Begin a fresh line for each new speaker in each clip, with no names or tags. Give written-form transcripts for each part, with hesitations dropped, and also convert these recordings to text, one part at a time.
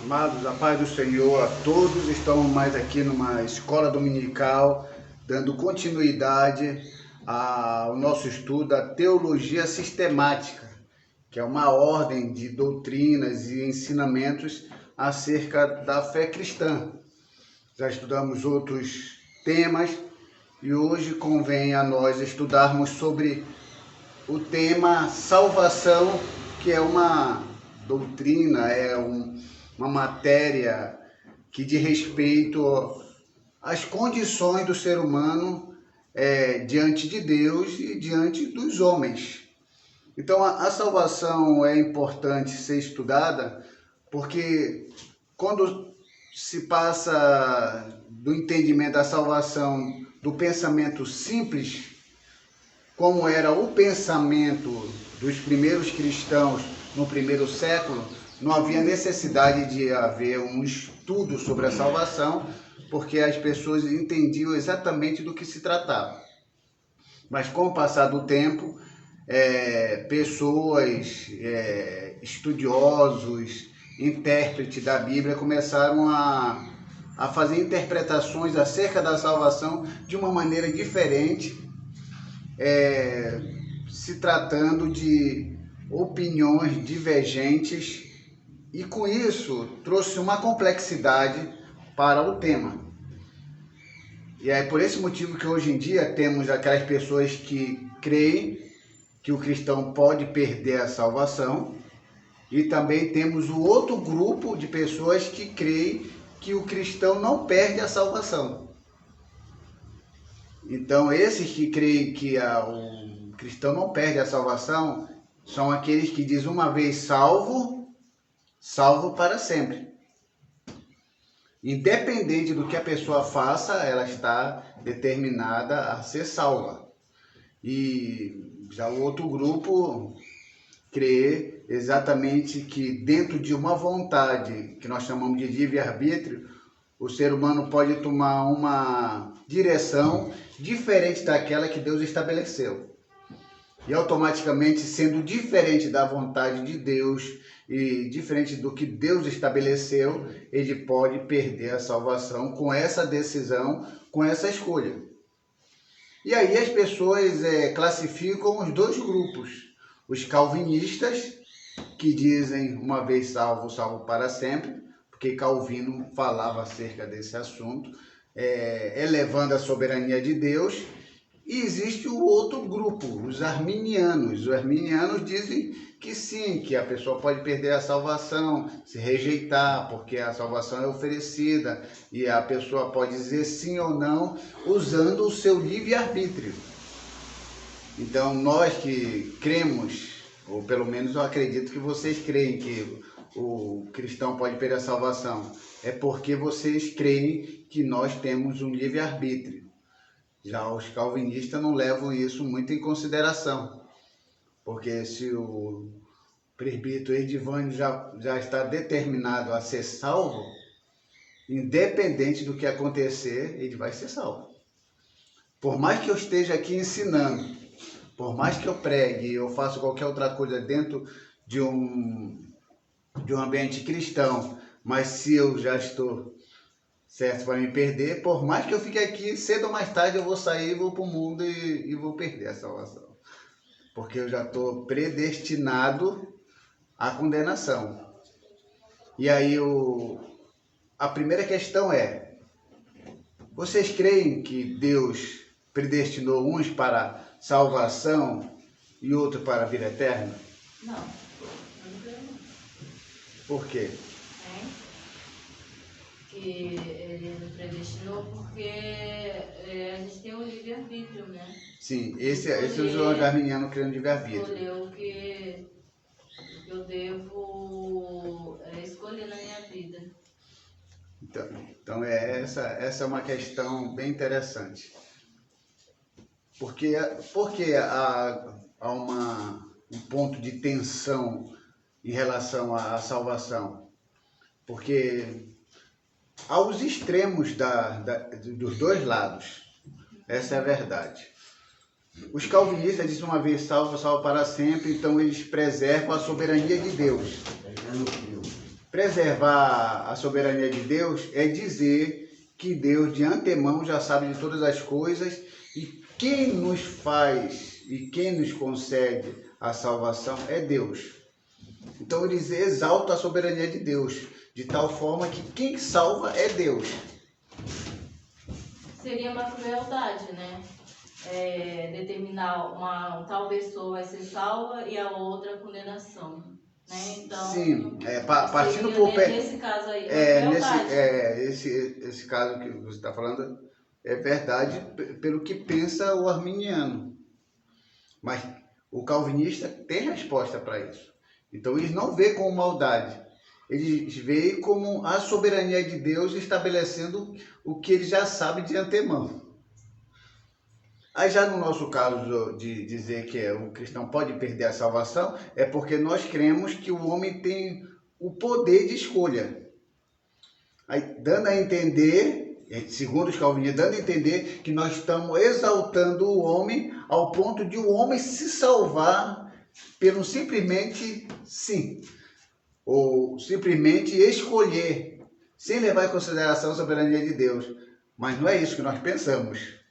Amados, a paz do Senhor a todos. Estamos mais aqui numa escola dominical, dando continuidade ao nosso estudo da teologia sistemática, que é uma ordem de doutrinas e ensinamentos acerca da fé cristã. Já estudamos outros temas e hoje convém a nós estudarmos sobre o tema salvação, que é uma doutrina, uma matéria que diz respeito às condições do ser humano diante de Deus e diante dos homens. Então a salvação é importante ser estudada porque quando se passa do entendimento da salvação do pensamento simples, como era o pensamento dos primeiros cristãos no primeiro século, não havia necessidade de haver um estudo sobre a salvação, porque as pessoas entendiam exatamente do que se tratava. Mas com o passar do tempo, pessoas, estudiosos, intérpretes da Bíblia começaram a fazer interpretações acerca da salvação de uma maneira diferente, se tratando de opiniões divergentes, e com isso trouxe uma complexidade para o tema. E é por esse motivo que hoje em dia temos aquelas pessoas que creem que o cristão pode perder a salvação, e também temos o outro grupo de pessoas que creem que o cristão não perde a salvação. Então, esses que creem que o cristão não perde a salvação são aqueles que dizem: uma vez salvo, salvo para sempre. Independente do que a pessoa faça, ela está determinada a ser salva. E já o outro grupo crê exatamente que dentro de uma vontade, que nós chamamos de livre-arbítrio, o ser humano pode tomar uma direção diferente daquela que Deus estabeleceu. E automaticamente, sendo diferente da vontade de Deus e diferente do que Deus estabeleceu, ele pode perder a salvação com essa decisão, com essa escolha. E aí as pessoas classificam os dois grupos. Os calvinistas, que dizem uma vez salvo, salvo para sempre, porque Calvino falava acerca desse assunto, elevando a soberania de Deus. E existe o outro grupo, os arminianos. Os arminianos dizem que sim, que a pessoa pode perder a salvação, se rejeitar, porque a salvação é oferecida, e a pessoa pode dizer sim ou não, usando o seu livre-arbítrio. Então, nós que cremos, ou pelo menos eu acredito que vocês creem que o cristão pode perder a salvação, é porque vocês creem que nós temos um livre-arbítrio. Já os calvinistas não levam isso muito em consideração, porque se o presbítero Edivânio já está determinado a ser salvo, independente do que acontecer, ele vai ser salvo. Por mais que eu esteja aqui ensinando, por mais que eu pregue, eu faça qualquer outra coisa dentro de um ambiente cristão, mas se eu já estou certo para me perder, por mais que eu fique aqui, cedo ou mais tarde eu vou sair, vou para o mundo e vou perder a salvação. Porque eu já estou predestinado à condenação. E aí a primeira questão é: vocês creem que Deus predestinou uns para salvação e outros para a vida eterna?
Não, eu não creio não.
Por quê?
Que ele nos predestinou porque a gente tem o livre-arbítrio, né?
Sim, esse os arminianos creem no livre-arbítrio.
Escolher o que eu devo escolher na minha vida.
Então essa é uma questão bem interessante. Porque há um ponto de tensão em relação à salvação? Porque há os extremos dos dois lados. Essa é a verdade. Os calvinistas dizem uma vez salvo, salvo para sempre, então eles preservam a soberania de Deus. preservar a soberania de Deus é dizer que Deus de antemão já sabe de todas as coisas e quem nos faz e quem nos concede a salvação é Deus. Então eles exaltam a soberania de Deus, de tal forma que quem salva é Deus.
Seria uma crueldade, né? Determinar tal pessoa vai ser salva e a outra condenação, né? Então,
sim, partindo por
nesse caso aí, crueldade.
Esse caso que você está falando é verdade pelo que pensa o arminiano, mas o calvinista tem resposta para isso. Então eles não veem como maldade, eles veem como a soberania de Deus estabelecendo o que ele já sabe de antemão. Aí já no nosso caso de dizer que o cristão pode perder a salvação, é porque nós cremos que o homem tem o poder de escolha. Aí dando a entender, segundo os calvinistas, dando a entender que nós estamos exaltando o homem ao ponto de o homem se salvar pelo simplesmente sim, ou simplesmente escolher, sem levar em consideração a soberania de Deus. Mas não é isso que nós pensamos.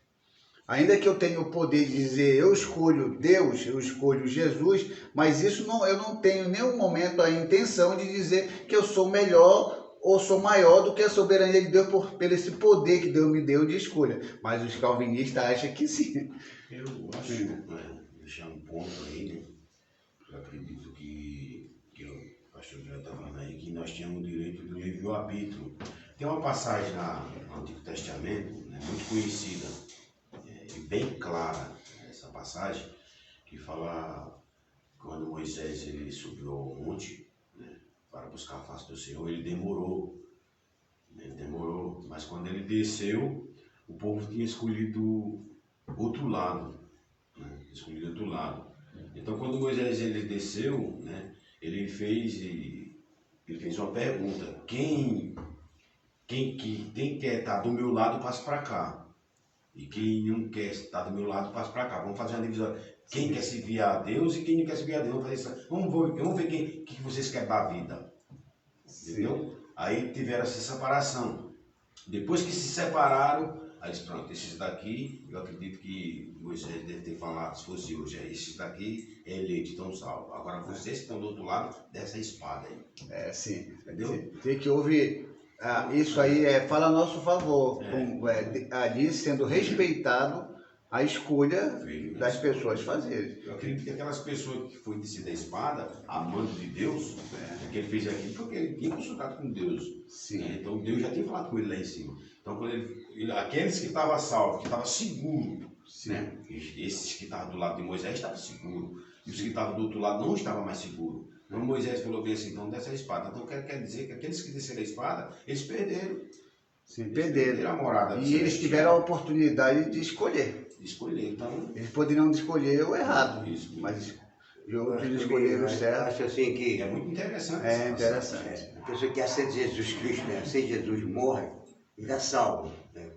Ainda que eu tenha o poder de dizer, eu escolho Deus, eu escolho Jesus, mas isso não, eu não tenho em nenhum momento a intenção de dizer que eu sou melhor ou sou maior do que a soberania de Deus pelo esse poder que Deus me deu de escolha. Mas os calvinistas acham que sim.
Eu acho, deixar um ponto aí, né? Eu acredito que o pastor já está falando aí, que nós tínhamos o direito do livre-arbítrio. Tem uma passagem no Antigo Testamento, né, muito conhecida, e bem clara, essa passagem, que fala quando Moisés ele subiu ao monte, né, para buscar a face do Senhor, ele demorou, mas quando ele desceu, o povo tinha escolhido outro lado, né, Então quando Moisés ele desceu, né, ele fez uma pergunta: quem quer estar do meu lado, passa para cá. E quem não quer estar do meu lado, passa para cá. Vamos fazer uma divisão. Quem quer servir a Deus e quem não quer servir a Deus. Vamos fazer isso. Vamos ver que vocês querem dar vida. Entendeu? Aí tiveram essa separação. Depois que se separaram, aí disse, pronto, esses daqui, eu acredito que Moisés deve ter falado, se fosse hoje, esses daqui é eleito, estão salvos. Agora vocês que estão do outro lado, dessa espada aí.
Sim.
Entendeu?
Tem que ouvir. Isso aí fala a nosso favor, ali sendo respeitado a escolha das pessoas fazerem.
Eu acredito que aquelas pessoas que foi descer da espada, amando de Deus, que ele fez aquilo porque ele tinha consultado com Deus.
Sim.
Então Deus já tinha falado com ele lá em cima. Então quando aqueles que estavam salvos, que estavam seguros, né? Esses que estavam do lado de Moisés estavam seguros, e os que estavam do outro lado não estavam mais seguros. Então Moisés falou bem assim, então desce a espada. Então quer dizer que aqueles que desceram a espada, eles perderam.
Sim, perderam.
A morada
e eles tiveram a oportunidade de escolher.
Então...
Eles poderiam escolher o errado,
Isso.
Mas outros escolheram o certo.
Acho assim que
é muito interessante.
É interessante.
A pessoa que aceita Jesus Cristo, né? Aceita Jesus, morre e está salvo. Né?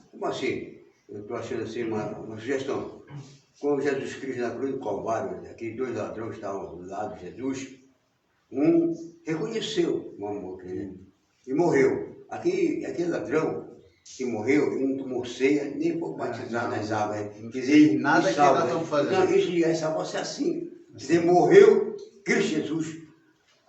Como assim? Eu estou achando assim uma sugestão. Quando Jesus Cristo na cruz do Calvário, aqueles dois ladrões estavam do lado de Jesus, um reconheceu o amor dele e morreu. Aquele ladrão que morreu, ele não tomou ceia, nem foi batizar nas águas. Quer dizer,
nada que nós estamos fazendo.
Então, isso é salvar-se assim. Quer dizer, morreu Cristo Jesus.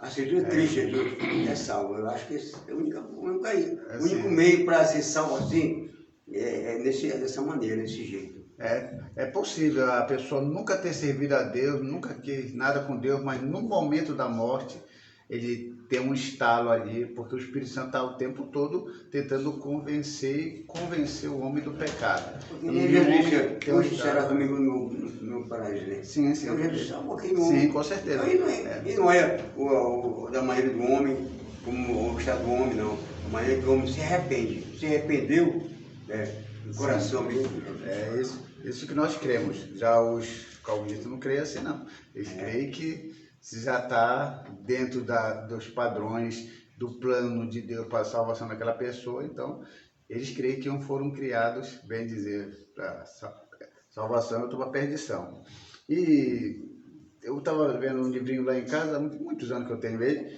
Aceitou Cristo Jesus, é salvo. Eu acho que esse é o único meio para ser salvo assim, dessa maneira, desse jeito.
É possível a pessoa nunca ter servido a Deus, nunca quis nada com Deus, mas no momento da morte ele tem um estalo ali, porque o Espírito Santo está o tempo todo tentando convencer o homem do pecado.
Porque hoje será domingo no paraíso, né?
Sim.
Então Jesus salvou aquele homem.
Sim, com certeza.
Ele não é da maneira do homem, como o estado do homem, não. A maneira que o homem se arrepende. Se arrependeu, no coração mesmo.
É isso que nós cremos. Já os calvinistas não creem assim, não. Eles creem que se já está dentro dos padrões do plano de Deus para a salvação daquela pessoa, então eles creem que não foram criados, bem dizer, para salvação e outro para perdição. E eu estava vendo um livrinho lá em casa, há muitos anos que eu tenho ele,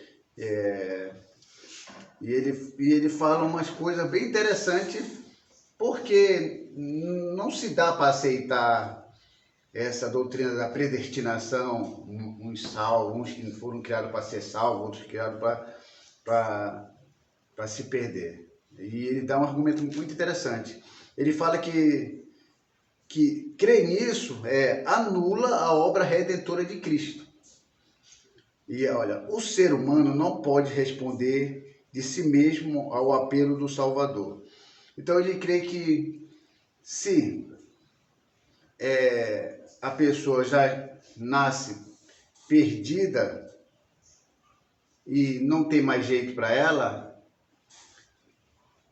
E ele fala umas coisas bem interessantes, porque não se dá para aceitar essa doutrina da predestinação, uns salvos, uns que foram criados para ser salvos, outros criados para se perder. E ele dá um argumento muito interessante. Ele fala que crer nisso anula a obra redentora de Cristo. E olha, o ser humano não pode responder de si mesmo ao apelo do Salvador. Então ele crê que se a pessoa já nasce perdida e não tem mais jeito para ela,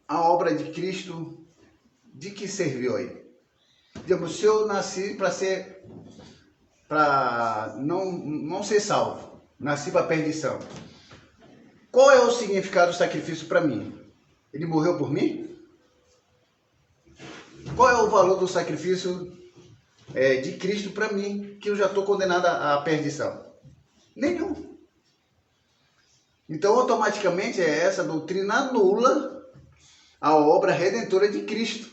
a obra de Cristo, de que serviu aí? Digamos, se eu nasci para não ser salvo, nasci para perdição, qual é o significado do sacrifício para mim? Ele morreu por mim? Qual é o valor do sacrifício de Cristo para mim, que eu já estou condenado à perdição? Nenhum. Então, automaticamente, essa doutrina anula a obra redentora de Cristo.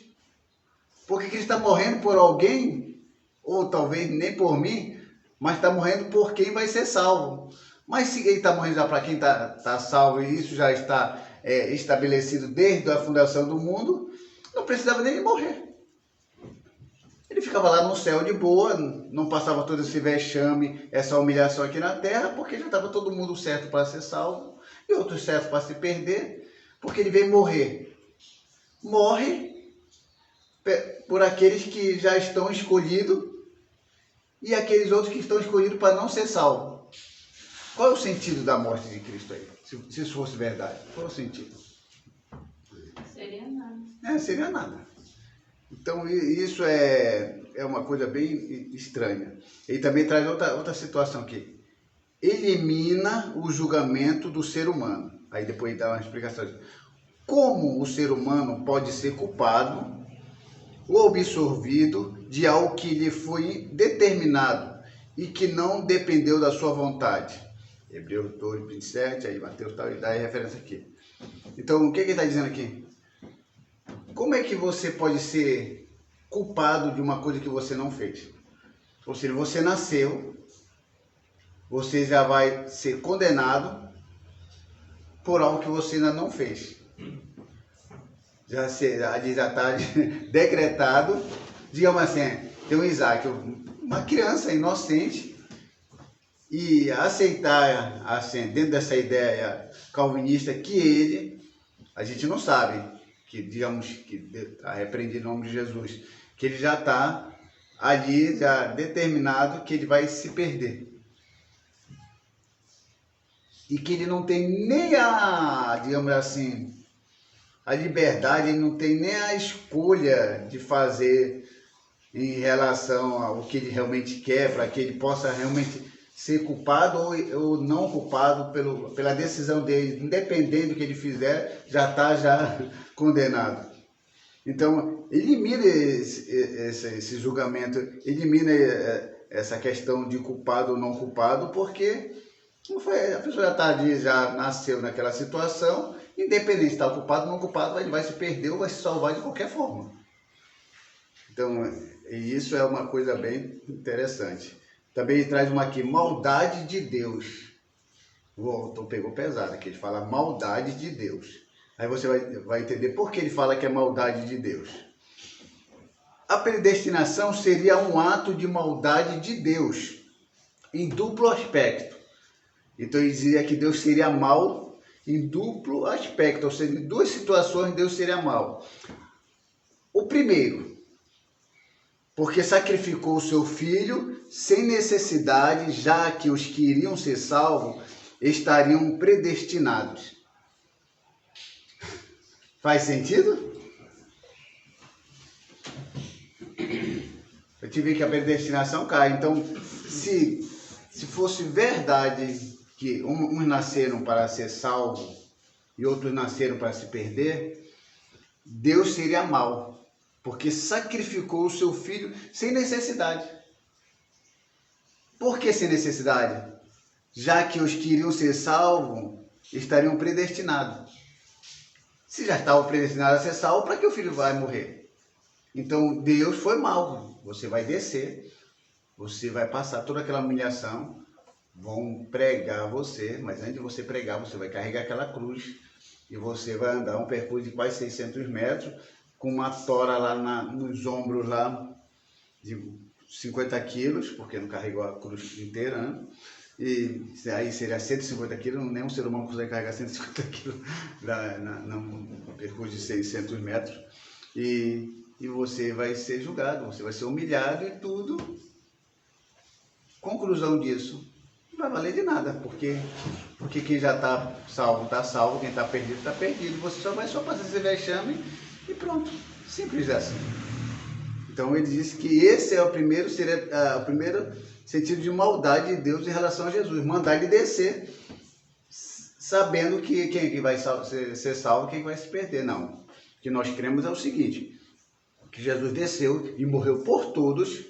Porque Cristo está morrendo por alguém, ou talvez nem por mim, mas está morrendo por quem vai ser salvo. Mas se ele está morrendo já para quem está salvo, e isso já está estabelecido desde a fundação do mundo, não precisava nem morrer. Ele ficava lá no céu de boa, não passava todo esse vexame, essa humilhação aqui na terra, porque já estava todo mundo certo para ser salvo, e outros certos para se perder, porque ele veio morrer. Morre por aqueles que já estão escolhidos e aqueles outros que estão escolhidos para não ser salvos. Qual é o sentido da morte de Cristo aí? Se isso fosse verdade, qual é o sentido?
Seria nada.
Seria nada. Então isso é uma coisa bem estranha. Ele também traz outra situação aqui. Elimina o julgamento do ser humano. Aí depois ele dá uma explicação. Como o ser humano pode ser culpado ou absorvido de algo que lhe foi determinado e que não dependeu da sua vontade? Hebreus 2, 27, aí Mateus tal, e dá a referência aqui. Então, o que ele está dizendo aqui? Como é que você pode ser culpado de uma coisa que você não fez? Ou seja, você nasceu, você já vai ser condenado por algo que você ainda não fez. Já está decretado, digamos assim, tem um Isaac, uma criança inocente, e aceitar, assim, dentro dessa ideia calvinista, que a gente não sabe, que digamos, que repreendido em nome de Jesus, que ele já está ali, já determinado que ele vai se perder. E que ele não tem nem digamos assim, a liberdade, ele não tem nem a escolha de fazer em relação ao que ele realmente quer, para que ele possa realmente ser culpado ou não culpado pela decisão dele. Independente do que ele fizer, já está condenado. Então, elimina esse julgamento, elimina essa questão de culpado ou não culpado, porque a pessoa já nasceu naquela situação, independente de estar culpado ou não culpado, ele vai se perder ou vai se salvar de qualquer forma. Então, isso é uma coisa bem interessante. Também ele traz uma aqui, maldade de Deus. O autor pegou pesado aqui, ele fala maldade de Deus. Aí você vai entender por que ele fala que é maldade de Deus. A predestinação seria um ato de maldade de Deus, em duplo aspecto. Então ele dizia que Deus seria mau em duplo aspecto, ou seja, em duas situações Deus seria mau. O primeiro, porque sacrificou o seu filho sem necessidade, já que os que iriam ser salvos estariam predestinados. Faz sentido? Eu tive que a predestinação cai. Então, se fosse verdade que uns nasceram para ser salvos e outros nasceram para se perder, Deus seria mau, porque sacrificou o seu filho sem necessidade. Por que sem necessidade? Já que os que iriam ser salvos estariam predestinados. Se já estavam predestinados a ser salvos, para que o filho vai morrer? Então Deus foi mal. Você vai descer, você vai passar toda aquela humilhação, vão pregar você, mas antes de você pregar, você vai carregar aquela cruz e você vai andar um percurso de quase 600 metros com uma tora lá nos ombros lá de 50 quilos, porque não carregou a cruz inteira, né? E aí seria 150 quilos, nenhum ser humano consegue carregar 150 quilos num percurso de 600 metros. E você vai ser julgado, você vai ser humilhado e tudo. Conclusão disso, não vai valer de nada, porque quem já está salvo, quem está perdido. Você só vai passar esse vexame e pronto, simples assim. Então ele disse que esse é o primeiro sentido de maldade de Deus em relação a Jesus, mandar ele descer, sabendo que quem vai ser salvo, quem vai se perder. Não, o que nós cremos é o seguinte, que Jesus desceu e morreu por todos,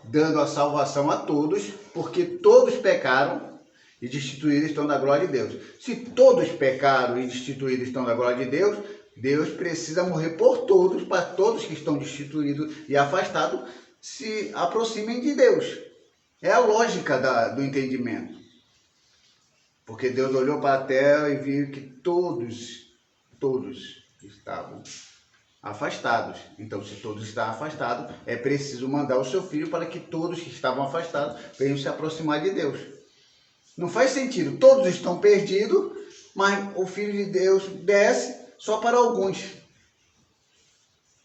dando a salvação a todos, porque todos pecaram e destituídos estão da glória de Deus. Se todos pecaram e destituídos estão da glória de Deus, Deus precisa morrer por todos, para todos que estão destituídos e afastados se aproximem de Deus. É a lógica do entendimento. Porque Deus olhou para a terra e viu que todos estavam afastados. Então, se todos estão afastados, é preciso mandar o seu filho para que todos que estavam afastados venham se aproximar de Deus. Não faz sentido. Todos estão perdidos, mas o Filho de Deus desce só para alguns.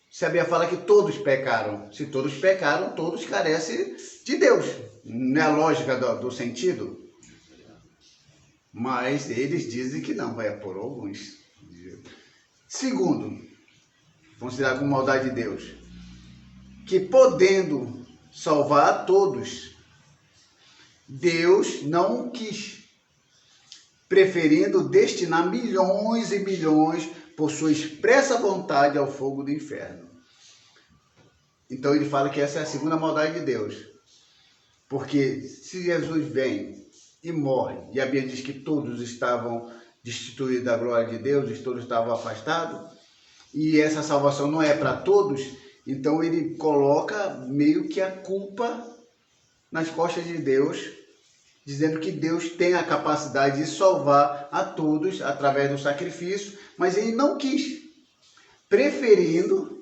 Se a Bíblia fala que todos pecaram, se todos pecaram, todos carecem de Deus. Não é a lógica do sentido? Mas eles dizem que não, vai por alguns. Segundo, considerar como maldade de Deus, que podendo salvar a todos, Deus não quis, preferindo destinar milhões e milhões por sua expressa vontade ao fogo do inferno. Então ele fala que essa é a segunda maldade de Deus. Porque se Jesus vem e morre, e a Bíblia diz que todos estavam destituídos da glória de Deus, todos estavam afastados, e essa salvação não é para todos, então ele coloca meio que a culpa nas costas de Deus, dizendo que Deus tem a capacidade de salvar a todos através do sacrifício, mas ele não quis, preferindo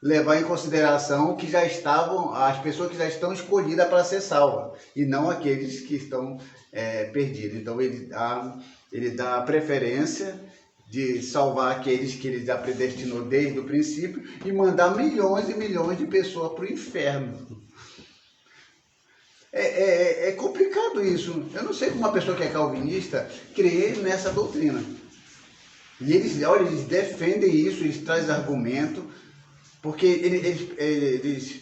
levar em consideração que já estavam, as pessoas que já estão escolhidas para ser salvas, e não aqueles que estão perdidos. Então ele dá a preferência de salvar aqueles que ele já predestinou desde o princípio e mandar milhões e milhões de pessoas para o inferno. É complicado isso. Eu não sei como uma pessoa que é calvinista crê nessa doutrina. E eles defendem isso, eles trazem argumento, porque eles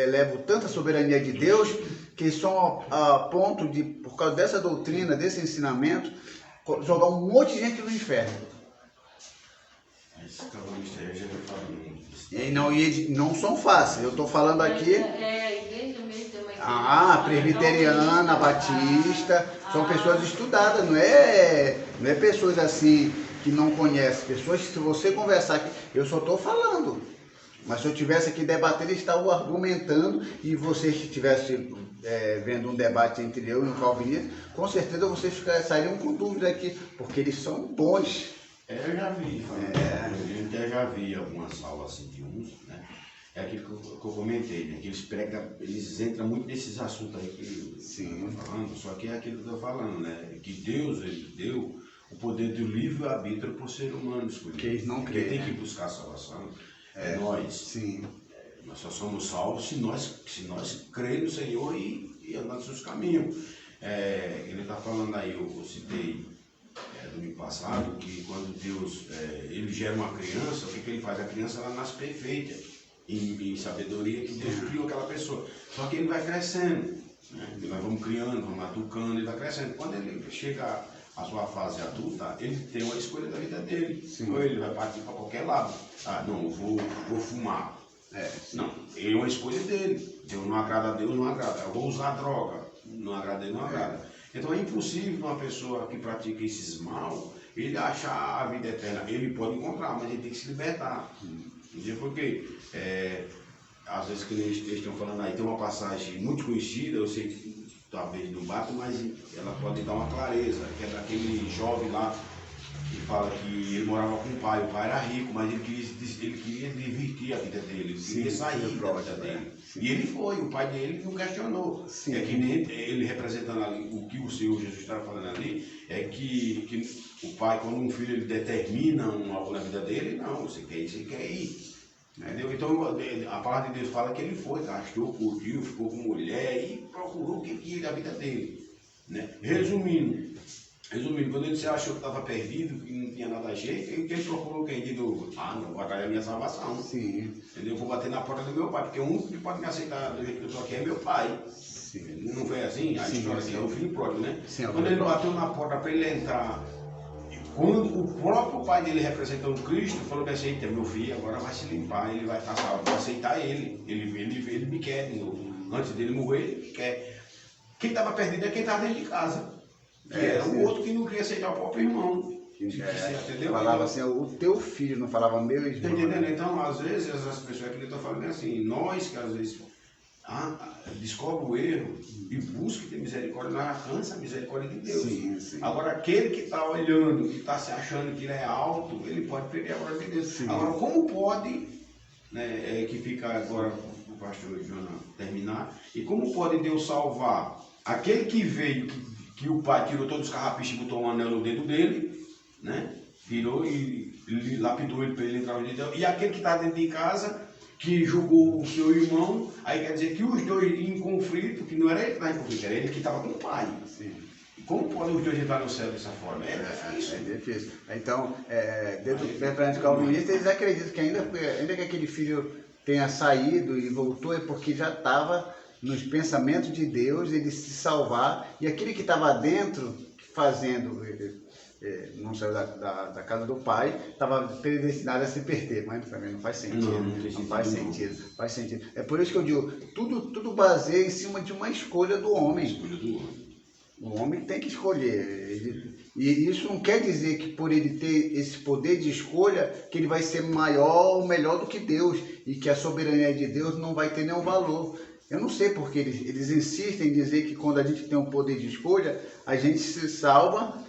levam tanta soberania de Deus que são a ponto de, por causa dessa doutrina, desse ensinamento, jogar um monte de gente no inferno. E não são fáceis. Eu estou falando aqui.
A igreja mesmo tem uma igreja.
Presbiteriana, batista, são pessoas estudadas, não é pessoas assim que não conhecem. Pessoas, se você conversar aqui, eu só estou falando. Mas se eu estivesse aqui debatendo, eles estavam argumentando, e vocês que estivessem vendo um debate entre eu e o calvinista, com certeza vocês sairiam com dúvida aqui, porque eles são bons.
Eu já vi, eu já vi algumas aulas assim de uns, né? É aquilo que eu comentei, né? Que eles entram muito nesses assuntos aí que eu tô falando, só que é aquilo que eu estou falando, né? Que Deus, ele deu o poder do livre-arbítrio para o ser humano escolher.
Que eles não creem,
tem que buscar a salvação. Nós.
Sim.
Nós só somos salvos se nós cremos no Senhor e andar nos seus caminhos. Ele está falando aí, eu citei domingo passado, que quando Deus ele gera uma criança, o que ele faz? A criança ela nasce perfeita, em sabedoria que Deus criou aquela pessoa. Só que ele vai crescendo, né? Nós vamos criando, vamos educando, ele vai crescendo. Quando ele chega à sua fase adulta, ele tem uma escolha da vida dele. Ou ele vai partir para qualquer lado. Não, eu vou fumar. Não, é uma escolha dele. Deus não agrada a Deus, não agrada. Eu vou usar droga. Não agrada a ele, não agrada. Então é impossível uma pessoa que pratica esses mal, ele achar a vida eterna. Ele pode encontrar, mas ele tem que se libertar. Entendeu? Porque, às vezes, que eles estão falando aí, tem uma passagem muito conhecida, eu sei que talvez não bata, mas ela pode dar uma clareza, que é daquele jovem lá, que fala que ele morava com o pai era rico, mas ele queria divertir a vida dele, ele queria sair da vida dele. E ele foi, o pai dele não questionou. Sim. É que nem ele representando ali, o que o Senhor Jesus estava falando ali, é que o pai, quando um filho ele determina algo na vida dele, não, você quer ir, você quer ir. Entendeu? Então a palavra de Deus fala que ele foi, gastou, curtiu, ficou com mulher e procurou o que queria da vida dele. Né? Resumindo, quando ele se achou que estava perdido, que não tinha nada a jeito, ele procurou quem? De novo. Não, vou atrás da minha salvação. Sim. Entendeu? Vou bater na porta do meu pai, porque o único que pode me aceitar do jeito que eu estou aqui é meu pai. Sim. Não foi assim? A história aqui é o filho pródigo, né? Sim, quando ele bateu na porta para ele entrar, quando o próprio pai dele, representando Cristo, falou assim: eita, meu filho agora vai se limpar, ele vai estar salvo, vou aceitar ele. Ele me quer de novo. Antes dele morrer, ele me quer. Quem estava perdido é quem estava dentro de casa. Que era o outro que não queria aceitar o próprio irmão. Entendeu?
Falava assim, o teu filho, não falava meu irmão.
Está entendendo? Então, às vezes, as pessoas que estão falando assim, nós que às vezes descobre o erro e busca ter misericórdia, nós alcança a misericórdia de Deus. Sim, sim. Agora, aquele que está olhando, que está se achando que ele é alto, ele pode perder a glória de Deus. Sim. Agora, como pode, né, que fica agora o pastor Jonas terminar, e como pode Deus salvar aquele que veio, que o pai tirou todos os carrapichos e botou um anel no dedo dele, né? Tirou e lapidou ele para ele entrar no dedo. E aquele que está dentro de casa, que julgou o seu irmão, aí quer dizer que os dois em conflito, que não era ele que estava em conflito, era ele que estava com o pai. Sim. E como podem os dois entrar no céu dessa forma? É difícil.
É difícil. Então, dentro do pensamento calvinista, eles acreditam que ainda que aquele filho tenha saído e voltou, é porque já estava nos pensamentos de Deus, ele se salvar, e aquele que estava dentro, fazendo, não saiu da casa do pai, estava predestinado a se perder, mas também não faz sentido. Não faz sentido. Faz sentido. É por isso que eu digo, tudo baseia em cima de uma escolha do homem. O homem tem que escolher. E isso não quer dizer que por ele ter esse poder de escolha, que ele vai ser maior ou melhor do que Deus, e que a soberania de Deus não vai ter nenhum valor. Eu não sei porque eles insistem em dizer que quando a gente tem um poder de escolha, a gente se salva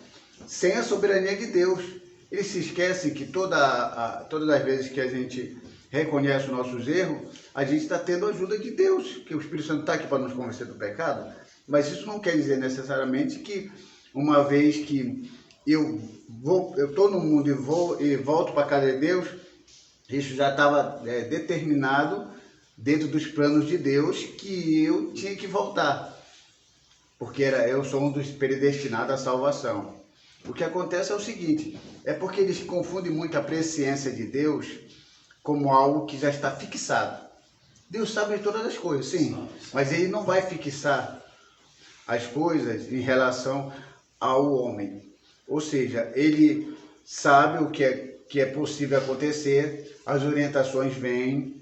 sem a soberania de Deus. Eles se esquecem que todas as vezes que a gente reconhece os nossos erros, a gente está tendo a ajuda de Deus, que o Espírito Santo está aqui para nos convencer do pecado, mas isso não quer dizer necessariamente que uma vez que eu estou no mundo e volto para a casa de Deus, isso já estava determinado dentro dos planos de Deus que eu tinha que voltar, porque eu sou um dos predestinados à salvação. O que acontece é o seguinte, é porque eles confundem muito a presciência de Deus como algo que já está fixado. Deus sabe de todas as coisas, sim, mas ele não vai fixar as coisas em relação ao homem. Ou seja, ele sabe o que é possível acontecer, as orientações vêm,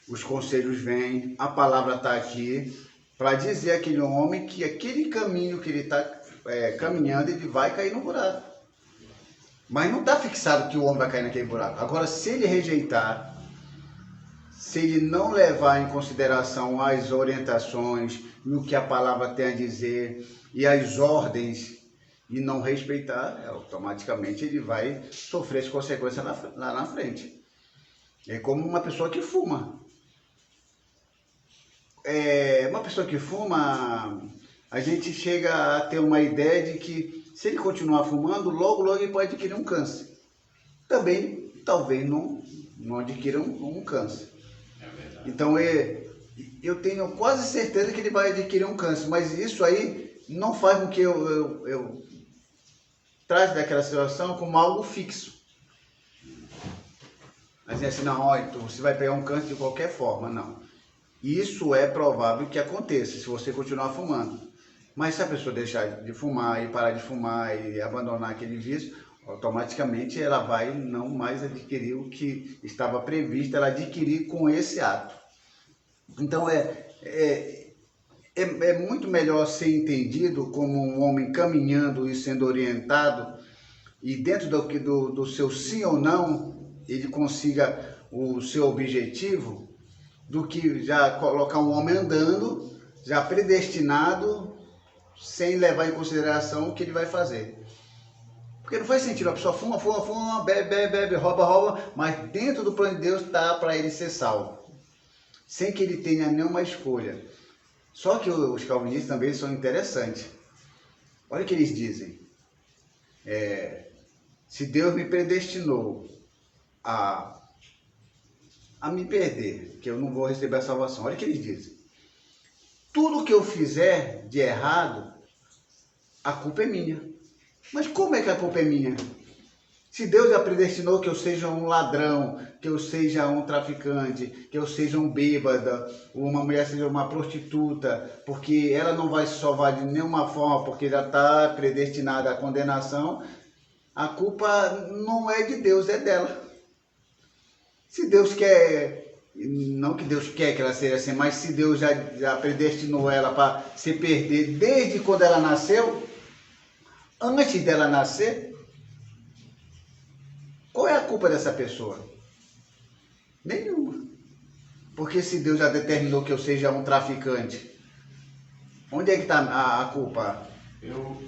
os conselhos vêm, a palavra está aqui para dizer àquele homem que aquele caminho que ele está caminhando, ele vai cair no buraco. Mas não está fixado que o homem vai cair naquele buraco. Agora, se ele rejeitar, se ele não levar em consideração as orientações e o que a palavra tem a dizer e as ordens e não respeitar, automaticamente ele vai sofrer as consequências lá na frente. É como uma pessoa que fuma. Uma pessoa que fuma, a gente chega a ter uma ideia de que se ele continuar fumando, logo ele pode adquirir um câncer. Também, talvez, não adquira um câncer. É verdade. Então, eu tenho quase certeza que ele vai adquirir um câncer, mas isso aí não faz com que eu trate daquela situação como algo fixo. Mas é assim, não, então você vai pegar um câncer de qualquer forma, não. Isso é provável que aconteça se você continuar fumando. Mas se a pessoa deixar de fumar e parar de fumar e abandonar aquele vício, automaticamente ela vai não mais adquirir o que estava previsto ela adquirir com esse ato. Então é muito melhor ser entendido como um homem caminhando e sendo orientado, e dentro do seu sim ou não, ele consiga o seu objetivo, do que já colocar um homem andando, já predestinado, sem levar em consideração o que ele vai fazer. Porque não faz sentido, a pessoa fuma, bebe, rouba, mas dentro do plano de Deus está para ele ser salvo, sem que ele tenha nenhuma escolha. Só que os calvinistas também são interessantes. Olha o que eles dizem. Se Deus me predestinou a me perder, que eu não vou receber a salvação. Olha o que eles dizem. Tudo que eu fizer de errado, a culpa é minha. Mas como é que a culpa é minha? Se Deus já predestinou que eu seja um ladrão, que eu seja um traficante, que eu seja um bêbado, uma mulher seja uma prostituta, porque ela não vai se salvar de nenhuma forma, porque já está predestinada à condenação, a culpa não é de Deus, é dela. Se Deus quer, não que Deus quer que ela seja assim, mas se Deus já predestinou ela para se perder desde quando ela nasceu, antes dela nascer, qual é a culpa dessa pessoa? Nenhuma. Porque se Deus já determinou que eu seja um traficante, onde é que está a culpa?
Eu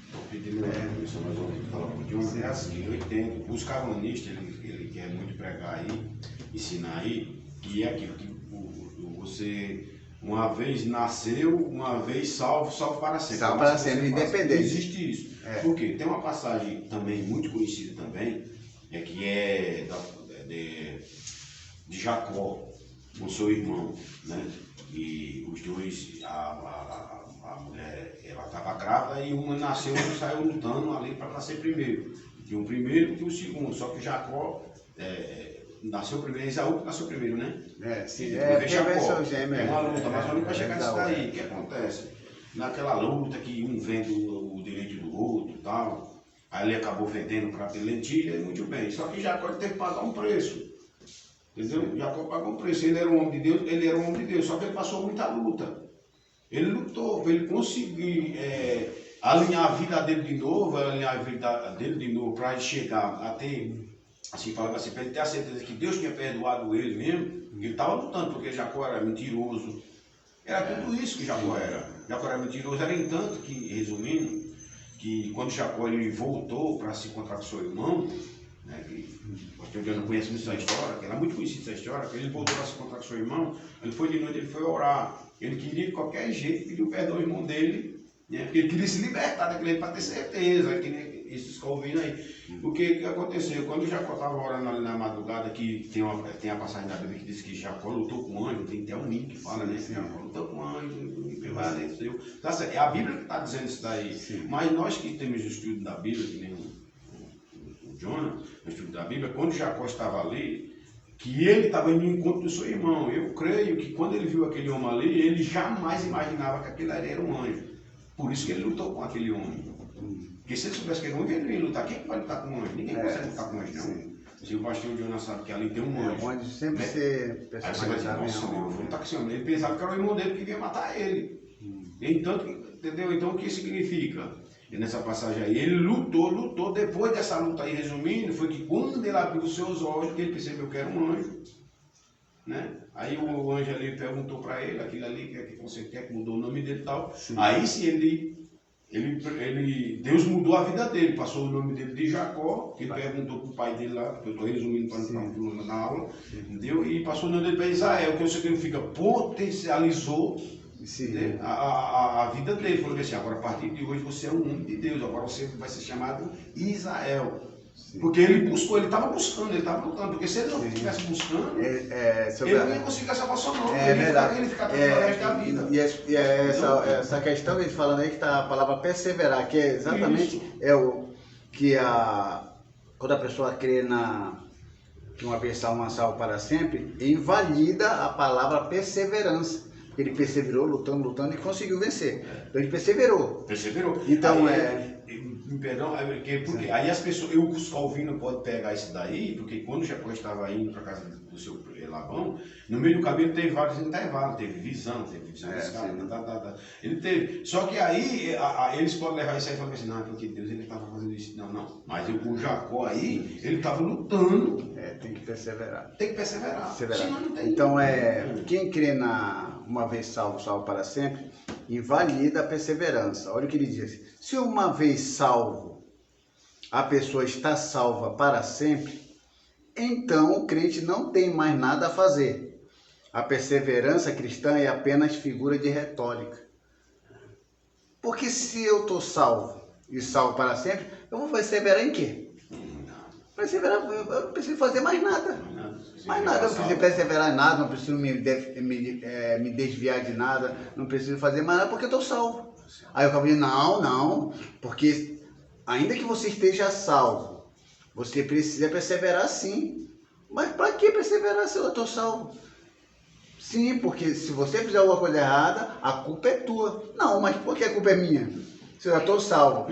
estou pedindo permissão, mas eu falar um pouquinho. É assim, eu entendo. Os calvinistas, ele quer muito pregar aí, ensinar aí, que é aquilo que você uma vez nasceu, uma vez salvo para sempre.
Salvo para sempre, independente.
Não existe isso. Porque tem uma passagem também muito conhecida também, que é de Jacó com seu irmão, né? E os dois, a mulher, ela estava grávida e uma nasceu e saiu lutando ali para nascer primeiro. Tinha um primeiro e um segundo, só que Jacó nasceu primeiro, Esaú nasceu primeiro, né?
Sim.
Jacó. É uma luta, mas olha para chegar nisso daí. O que acontece? Naquela luta que um vende o direito do outro e tal, aí ele acabou vendendo para ter lentilha e muito bem. Só que Jacó teve que pagar um preço. Entendeu? Jacó pagou um preço. Ele era um homem de Deus, só que ele passou muita luta. Ele lutou para ele conseguir alinhar a vida dele de novo, para ele chegar a ter, assim, falando assim, para ele ter a certeza que Deus tinha perdoado ele mesmo. Ele estava lutando, porque Jacó era mentiroso. Era tudo isso que Jacó era. Jacó era mentiroso, era em tanto que, resumindo, que quando Jacó ele voltou para se encontrar com seu irmão, né, que eu já não conheço muito essa história, que era muito conhecida essa história, que ele voltou para se encontrar com seu irmão, ele foi de noite, ele foi orar. Ele queria de qualquer jeito pedir perdão ao irmão dele, né, porque ele queria se libertar daquele para ter certeza, que nem esses que estão ouvindo aí. O que aconteceu? Quando Jacó estava orando ali na madrugada, que tem a passagem da Bíblia que diz que Jacó lutou com um anjo, tem até um hino que fala, né? Jacó lutou com um anjo, e prevaleceu. É a Bíblia que está dizendo isso daí. Sim. Mas nós que temos o estudo da Bíblia, que nem o Jonah, o estudo da Bíblia, quando Jacó estava ali, que ele estava indo em encontro do seu irmão. Eu creio que quando ele viu aquele homem ali, ele jamais imaginava que aquele ali era um anjo. Por isso que ele lutou com aquele homem. Porque se ele soubesse que era um anjo, ele não ia lutar. Quem pode lutar com um anjo? Ninguém consegue lutar com um anjo, não. Se o pastor Jonas sabe que ali tem um anjo.
O anjo sempre ser
personalizado. Nossa, eu vou lutar com esse homem. Ele pensava que era o irmão dele que ia matar ele. Então, entendeu? Então, o que significa? E nessa passagem aí, ele lutou. Depois dessa luta aí, resumindo, foi que quando ele abriu os seus olhos, que ele percebeu que era um anjo, né? Aí o anjo ali perguntou para ele, aquilo ali que você quer, que mudou o nome dele e tal. Sim. Aí sim, Deus mudou a vida dele, passou o nome dele de Jacó, que ele perguntou para o pai dele lá, que eu estou resumindo para não ficar na aula, entendeu? E passou o nome dele para Israel, que significa potencializou, né, a vida dele. Falou assim, agora a partir de hoje você é um homem de Deus, agora você vai ser chamado Israel. Sim. Porque ele estava buscando, ele estava lutando, porque se ele não estivesse buscando, ele não ia conseguir a salvação não, ele fica até o resto da vida.
E essa questão que a gente falando aí, que está a palavra perseverar, que é exatamente quando a pessoa crê que uma pessoa é uma salva para sempre, invalida a palavra perseverança. Ele perseverou, lutando e conseguiu vencer. Então ele perseverou.
Perseverou.
Então
Perdão, porque aí as pessoas, os calvinos podem pegar isso daí, porque quando Jacó estava indo para casa do seu Labão, no meio do caminho teve vários intervalos, teve visão desse cara, ele teve. Só que aí eles podem levar isso aí e falar assim, não, porque Deus ele estava fazendo isso. Não. Mas o Jacó aí, ele estava lutando.
Tem que perseverar.
Tem que perseverar.
Senão não tem. Então quem crê na uma vez salvo, salvo para sempre, invalida a perseverança. Olha o que ele diz. Se uma vez salvo, a pessoa está salva para sempre, então o crente não tem mais nada a fazer. A perseverança cristã é apenas figura de retórica. Porque se eu estou salvo e salvo para sempre, eu vou perseverar em quê? Perseverar, eu não preciso fazer mais nada. Mais nada, eu não preciso perseverar em nada, não preciso me desviar de nada, não preciso fazer mais nada porque eu estou salvo. Aí eu acabo dizendo, não, porque ainda que você esteja salvo, você precisa perseverar sim. Mas para que perseverar se eu estou salvo? Sim, porque se você fizer alguma coisa errada, a culpa é tua. Não, mas por que a culpa é minha? Se eu já estou salvo,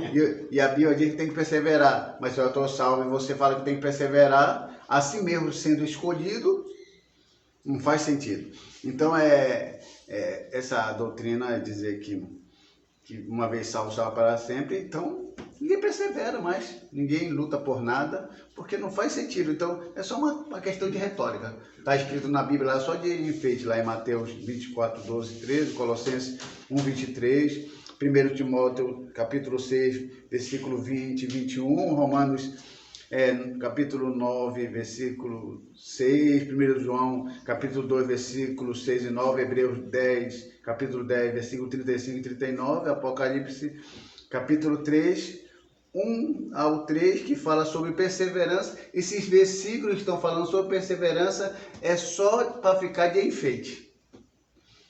e a Bíblia diz que tem que perseverar, mas se eu já estou salvo e você fala que tem que perseverar, assim mesmo sendo escolhido, não faz sentido. Então essa doutrina é dizer que uma vez salvo, salvo para sempre, então ninguém persevera mais, ninguém luta por nada, porque não faz sentido. Então é só uma questão de retórica. Está escrito na Bíblia lá só de enfeite, lá em Mateus 24, 12, 13, Colossenses 1, 23, 1 Timóteo capítulo 6, versículo 20 e 21, Romanos capítulo 9, versículo 6, 1 João capítulo 2, versículo 6 e 9, Hebreus 10, capítulo 10, versículo 35 e 39, Apocalipse capítulo 3, 1 ao 3, que fala sobre perseverança. Esses versículos estão falando sobre perseverança, é só para ficar de enfeite.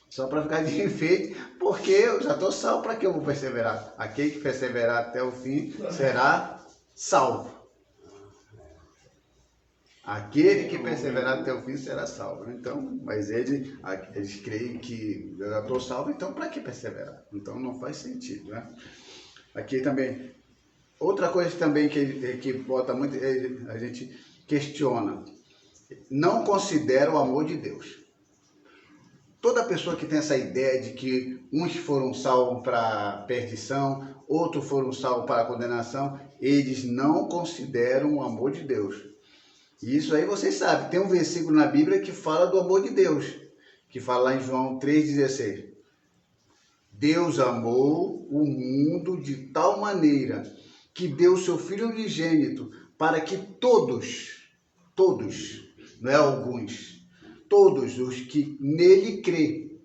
Só para ficar de enfeite, porque eu já estou salvo, para que eu vou perseverar? Aquele que perseverar até o fim será salvo. Aquele que perseverar até o fim será salvo. Então, mas eles creem que eu já estou salvo, então para que perseverar? Então não faz sentido, né? Aqui também, outra coisa também que bota muito, a gente questiona, não considera o amor de Deus. Toda pessoa que tem essa ideia de que uns foram salvos para perdição, outros foram salvos para condenação, eles não consideram o amor de Deus. E isso aí vocês sabem, tem um versículo na Bíblia que fala do amor de Deus, que fala lá em João 3,16. Deus amou o mundo de tal maneira que deu o seu Filho unigênito para que todos, não é alguns, todos os que nele crê,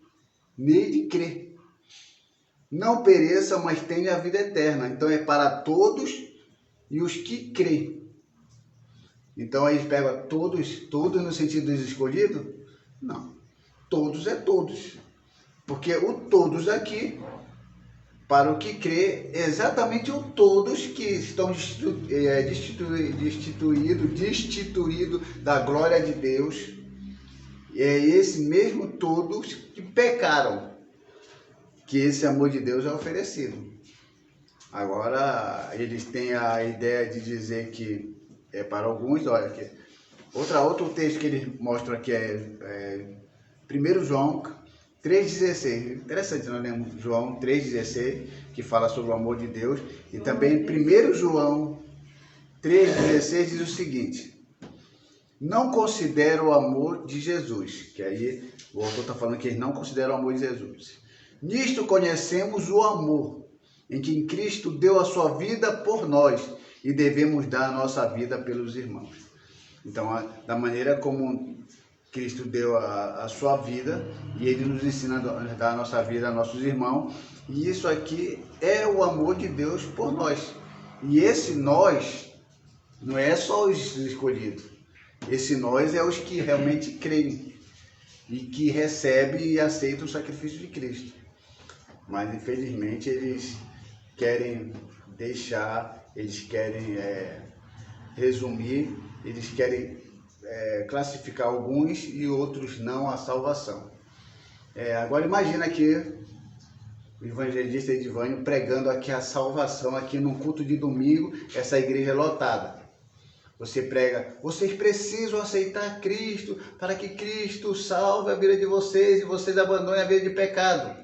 não pereçam, mas tenham a vida eterna. Então é para todos e os que crê. Então aí pega todos no sentido dos escolhidos? Não, todos é todos. Porque o todos aqui, para o que crê, é exatamente o todos que estão destituídos da glória de Deus. É esse mesmo todos que pecaram, que esse amor de Deus é oferecido. Agora, eles têm a ideia de dizer que é para alguns, olha aqui. Outro texto que eles mostram aqui é 1 João 3,16. Interessante, nós lemos João 3,16, que fala sobre o amor de Deus. E também 1 João 3,16 diz o seguinte: não considera o amor de Jesus, que aí o autor está falando que eles não consideram o amor de Jesus. Nisto conhecemos o amor, em que Cristo deu a sua vida por nós, e devemos dar a nossa vida pelos irmãos. Então, da maneira como Cristo deu a sua vida, e Ele nos ensina a dar a nossa vida a nossos irmãos, e isso aqui é o amor de Deus por nós. E esse nós não é só os escolhidos. Esse nós é os que realmente creem e que recebem e aceitam o sacrifício de Cristo. Mas, infelizmente, eles querem resumir, eles querem classificar alguns e outros não à salvação. Agora imagina aqui o evangelista Edivânio pregando aqui a salvação, aqui num culto de domingo, essa igreja lotada. Você prega, vocês precisam aceitar Cristo, para que Cristo salve a vida de vocês e vocês abandonem a vida de pecado.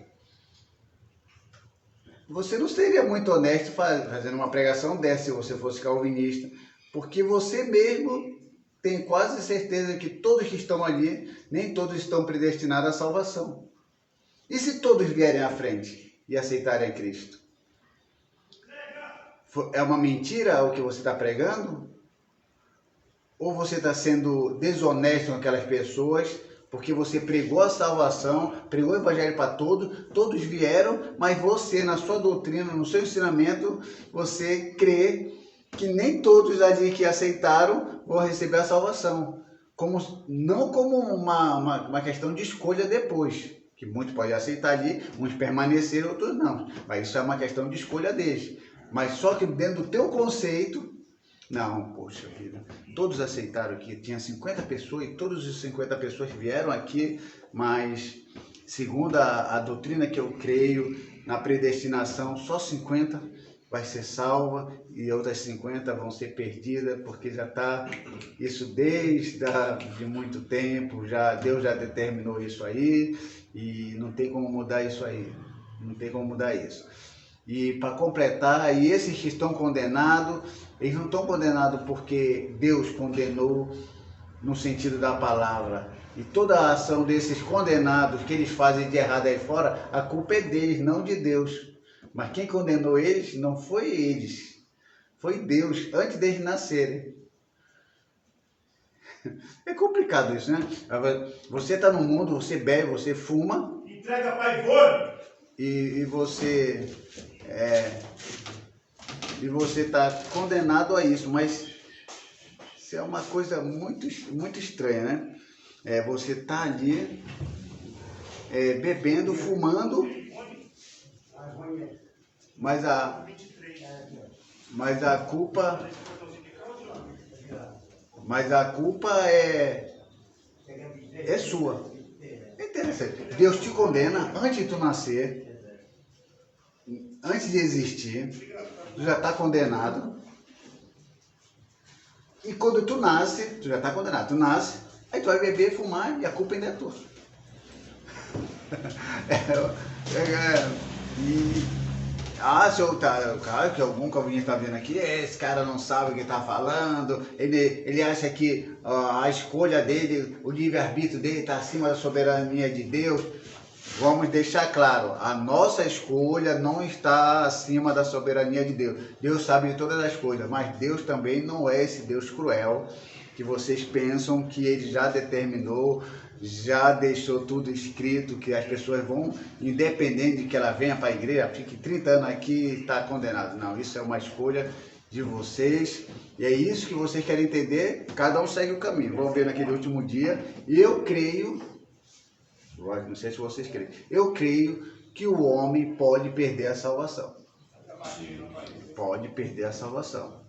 Você não seria muito honesto fazendo uma pregação dessa se você fosse calvinista, porque você mesmo tem quase certeza que todos que estão ali, nem todos estão predestinados à salvação. E se todos vierem à frente e aceitarem Cristo? É uma mentira o que você está pregando? Ou você está sendo desonesto com aquelas pessoas, porque você pregou a salvação, pregou o evangelho para todos vieram, mas você, na sua doutrina, no seu ensinamento, você crê que nem todos ali que aceitaram vão receber a salvação. Não como uma questão de escolha depois, que muitos podem aceitar ali, uns permaneceram, outros não. Mas isso é uma questão de escolha deles. Mas só que dentro do teu conceito, não, poxa vida, todos aceitaram aqui, tinha 50 pessoas e todas as 50 pessoas vieram aqui, mas segundo a doutrina que eu creio, na predestinação, só 50 vai ser salva e outras 50 vão ser perdidas, porque já está isso desde de muito tempo, Deus já determinou isso aí e não tem como mudar isso aí, não tem como mudar isso. E para completar, e esses que estão condenados, eles não estão condenados porque Deus condenou no sentido da palavra. E toda a ação desses condenados que eles fazem de errado aí fora, a culpa é deles, não de Deus. Mas quem condenou eles não foi eles, foi Deus, antes deles nascerem. É complicado isso, né? Você está no mundo, você bebe, você fuma.
Entrega para Ivone.
E você está condenado a isso, mas isso é uma coisa muito, muito estranha, né? Você está ali bebendo, fumando, mas a culpa é sua. É interessante. Deus te condena antes de tu nascer. Antes de existir, tu já está condenado. E quando tu nasce, tu já está condenado. Tu nasce, aí tu vai beber, fumar e a culpa ainda é tua. Claro que algum calvinista está vendo aqui, esse cara não sabe o que está falando, ele acha que a escolha dele, o livre-arbítrio dele está acima da soberania de Deus. Vamos deixar claro, a nossa escolha não está acima da soberania de Deus. Deus sabe de todas as coisas, mas Deus também não é esse Deus cruel que vocês pensam que ele já determinou, já deixou tudo escrito, que as pessoas vão, independente de que ela venha para a igreja, fique 30 anos aqui e está condenado. Não, isso é uma escolha de vocês e é isso que vocês querem entender, cada um segue o caminho. Vamos ver naquele último dia, e eu creio, não sei se vocês creem, eu creio que o homem pode perder a salvação. Pode perder a salvação.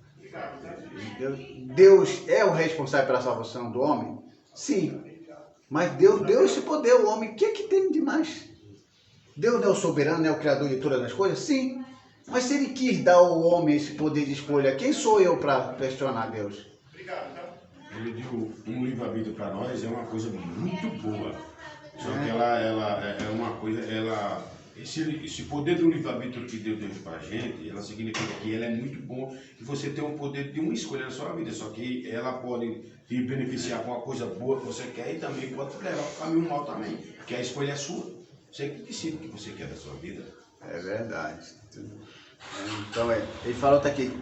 Deus é o responsável pela salvação do homem? Sim. Mas Deus deu esse poder ao homem. O que é que tem de mais? Deus não é o soberano, é o criador de todas as coisas? Sim. Mas se ele quis dar ao homem esse poder de escolha, quem sou eu para questionar Deus?
Eu digo, um livre-arbítrio para nós é uma coisa muito boa. Só que ela é uma coisa, esse poder do livre-arbítrio que Deus deu para a gente, ela significa que ela é muito bom e você tem o poder de uma escolha na sua vida, só que ela pode te beneficiar com uma coisa boa que você quer e também pode te levar para o caminho mal também, porque a escolha é sua. Você que decide o que você quer da sua vida. É
verdade. Então, ele falou aqui,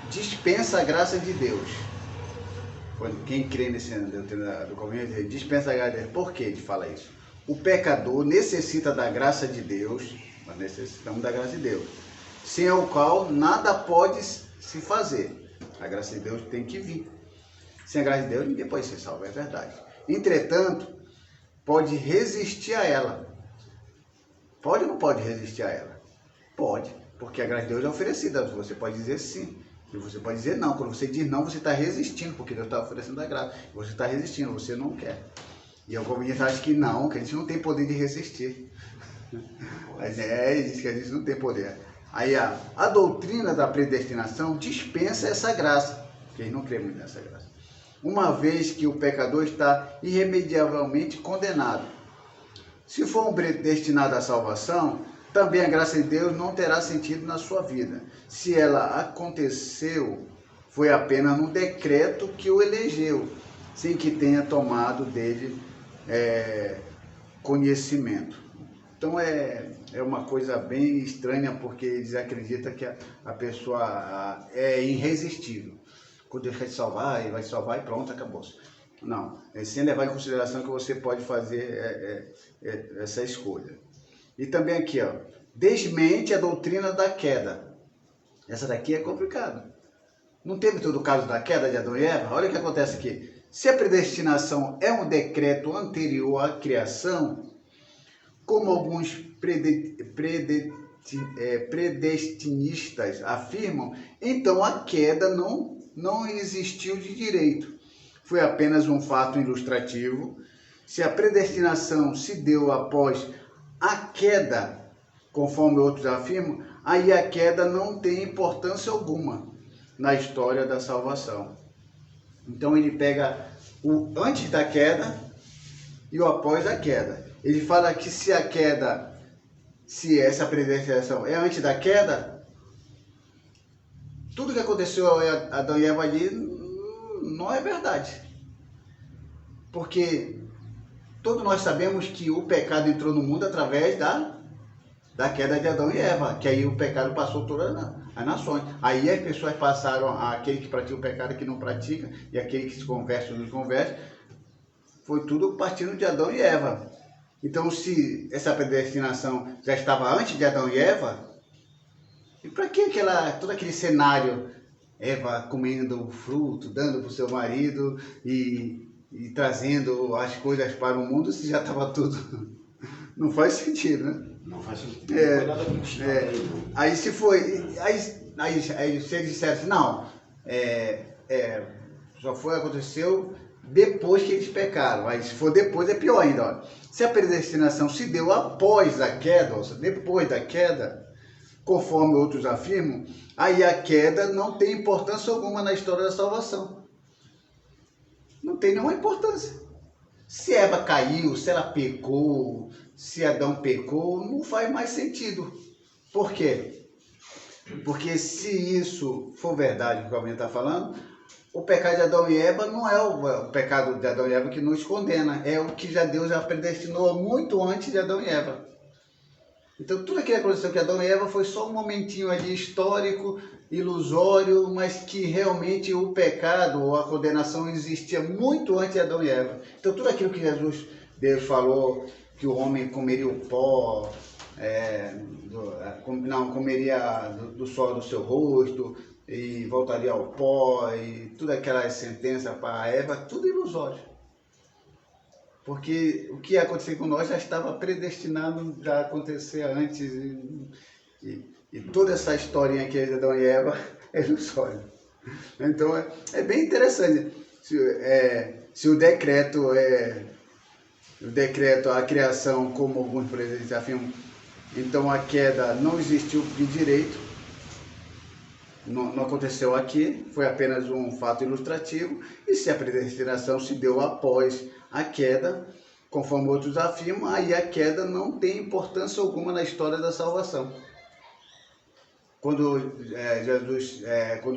dispensa a graça de Deus. Quem crê nesse do convênio, dispensa a graça de Deus. Por que ele fala isso? O pecador necessita da graça de Deus, nós necessitamos da graça de Deus, sem o qual nada pode se fazer. A graça de Deus tem que vir. Sem a graça de Deus, ninguém pode ser salvo, é verdade. Entretanto, pode resistir a ela. Pode ou não pode resistir a ela? Pode, porque a graça de Deus é oferecida. Você pode dizer sim, e você pode dizer não. Quando você diz não, você está resistindo, porque Deus está oferecendo a graça. Você está resistindo, você não quer. E o comunista acha que não, que a gente não tem poder de resistir. Mas ele diz que a gente não tem poder. Aí a doutrina da predestinação dispensa essa graça, porque eles não creem muito nessa graça. Uma vez que o pecador está irremediavelmente condenado. Se for um predestinado à salvação, também a graça de Deus não terá sentido na sua vida. Se ela aconteceu, foi apenas um decreto que o elegeu, sem que tenha tomado dele conhecimento. Então é uma coisa bem estranha, porque eles acreditam que a pessoa é irresistível. Quando Deus quer te salvar, ele vai te salvar e pronto, acabou-se. Não, sem levar em consideração que você pode fazer essa escolha. E também aqui, desmente a doutrina da queda. Essa daqui é complicada. Não teve todo o caso da queda de Adão e Eva? Olha o que acontece aqui. Se a predestinação é um decreto anterior à criação, como alguns predestinistas afirmam, então a queda não existiu de direito. Foi apenas um fato ilustrativo. Se a predestinação se deu após a queda, conforme outros afirmam, aí a queda não tem importância alguma na história da salvação. Então ele pega o antes da queda e o após a queda. Ele fala que se a queda, se essa predestinação é antes da queda, tudo que aconteceu a Adão e Eva ali não é verdade. Porque todos nós sabemos que o pecado entrou no mundo através da queda de Adão e Eva, que aí o pecado passou todas as nações. Aí as pessoas passaram, aquele que pratica o pecado, que não pratica, e aquele que se converte ou não se converte, foi tudo partindo de Adão e Eva. Então, se essa predestinação já estava antes de Adão e Eva, e para que todo aquele cenário, Eva comendo o fruto, dando para o seu marido e trazendo as coisas para o mundo, se já estava tudo? Não faz sentido, né?
Não faz sentido. Não foi nada muito
aí se foi, aí se eles dissessem, não, só aconteceu depois que eles pecaram. Aí se for depois é pior ainda. Olha. Se a predestinação se deu após a queda, ou seja, depois da queda, conforme outros afirmam, aí a queda não tem importância alguma na história da salvação. Não tem nenhuma importância. Se Eva caiu, se ela pecou, se Adão pecou, não faz mais sentido. Por quê? Porque se isso for verdade, que o Alvin está falando, o pecado de Adão e Eva não é o pecado de Adão e Eva que nos condena, é o que Deus já predestinou muito antes de Adão e Eva. Então tudo aquilo que aconteceu com Adão e Eva foi só um momentinho ali histórico, ilusório, mas que realmente o pecado ou a condenação existia muito antes de Adão e Eva. Então tudo aquilo que Deus falou, que o homem comeria o pó, comeria do sol do seu rosto e voltaria ao pó, e todas aquelas sentenças para Eva, tudo ilusório. Porque o que ia acontecer com nós já estava predestinado a acontecer antes. E toda essa historinha aqui de Adão e Eva é ilusória. Então é bem interessante. Se o decreto a criação, como alguns presidentes afirmam, então a queda não existiu de direito. Não aconteceu aqui, foi apenas um fato ilustrativo. E se a predestinação se deu após a queda, conforme outros afirmam, aí a queda não tem importância alguma na história da salvação. Quando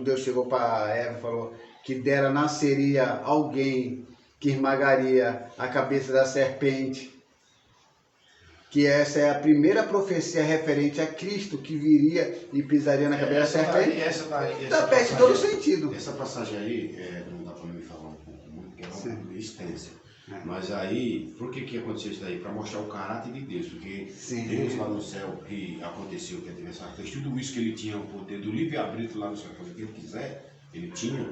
Deus chegou para Eva e falou que dela nasceria alguém que esmagaria a cabeça da serpente, que essa é a primeira profecia referente a Cristo, que viria e pisaria na cabeça da serpente, perde todo sentido.
Essa passagem aí, não dá para me falar um pouco muito, porque é uma extensa. Mas aí, por que aconteceu isso daí? Para mostrar o caráter de Deus, porque Deus lá no céu, que aconteceu, que adversário fez tudo isso, que ele tinha o poder do livre-arbítrio lá no céu, fazer o que ele quiser, ele tinha,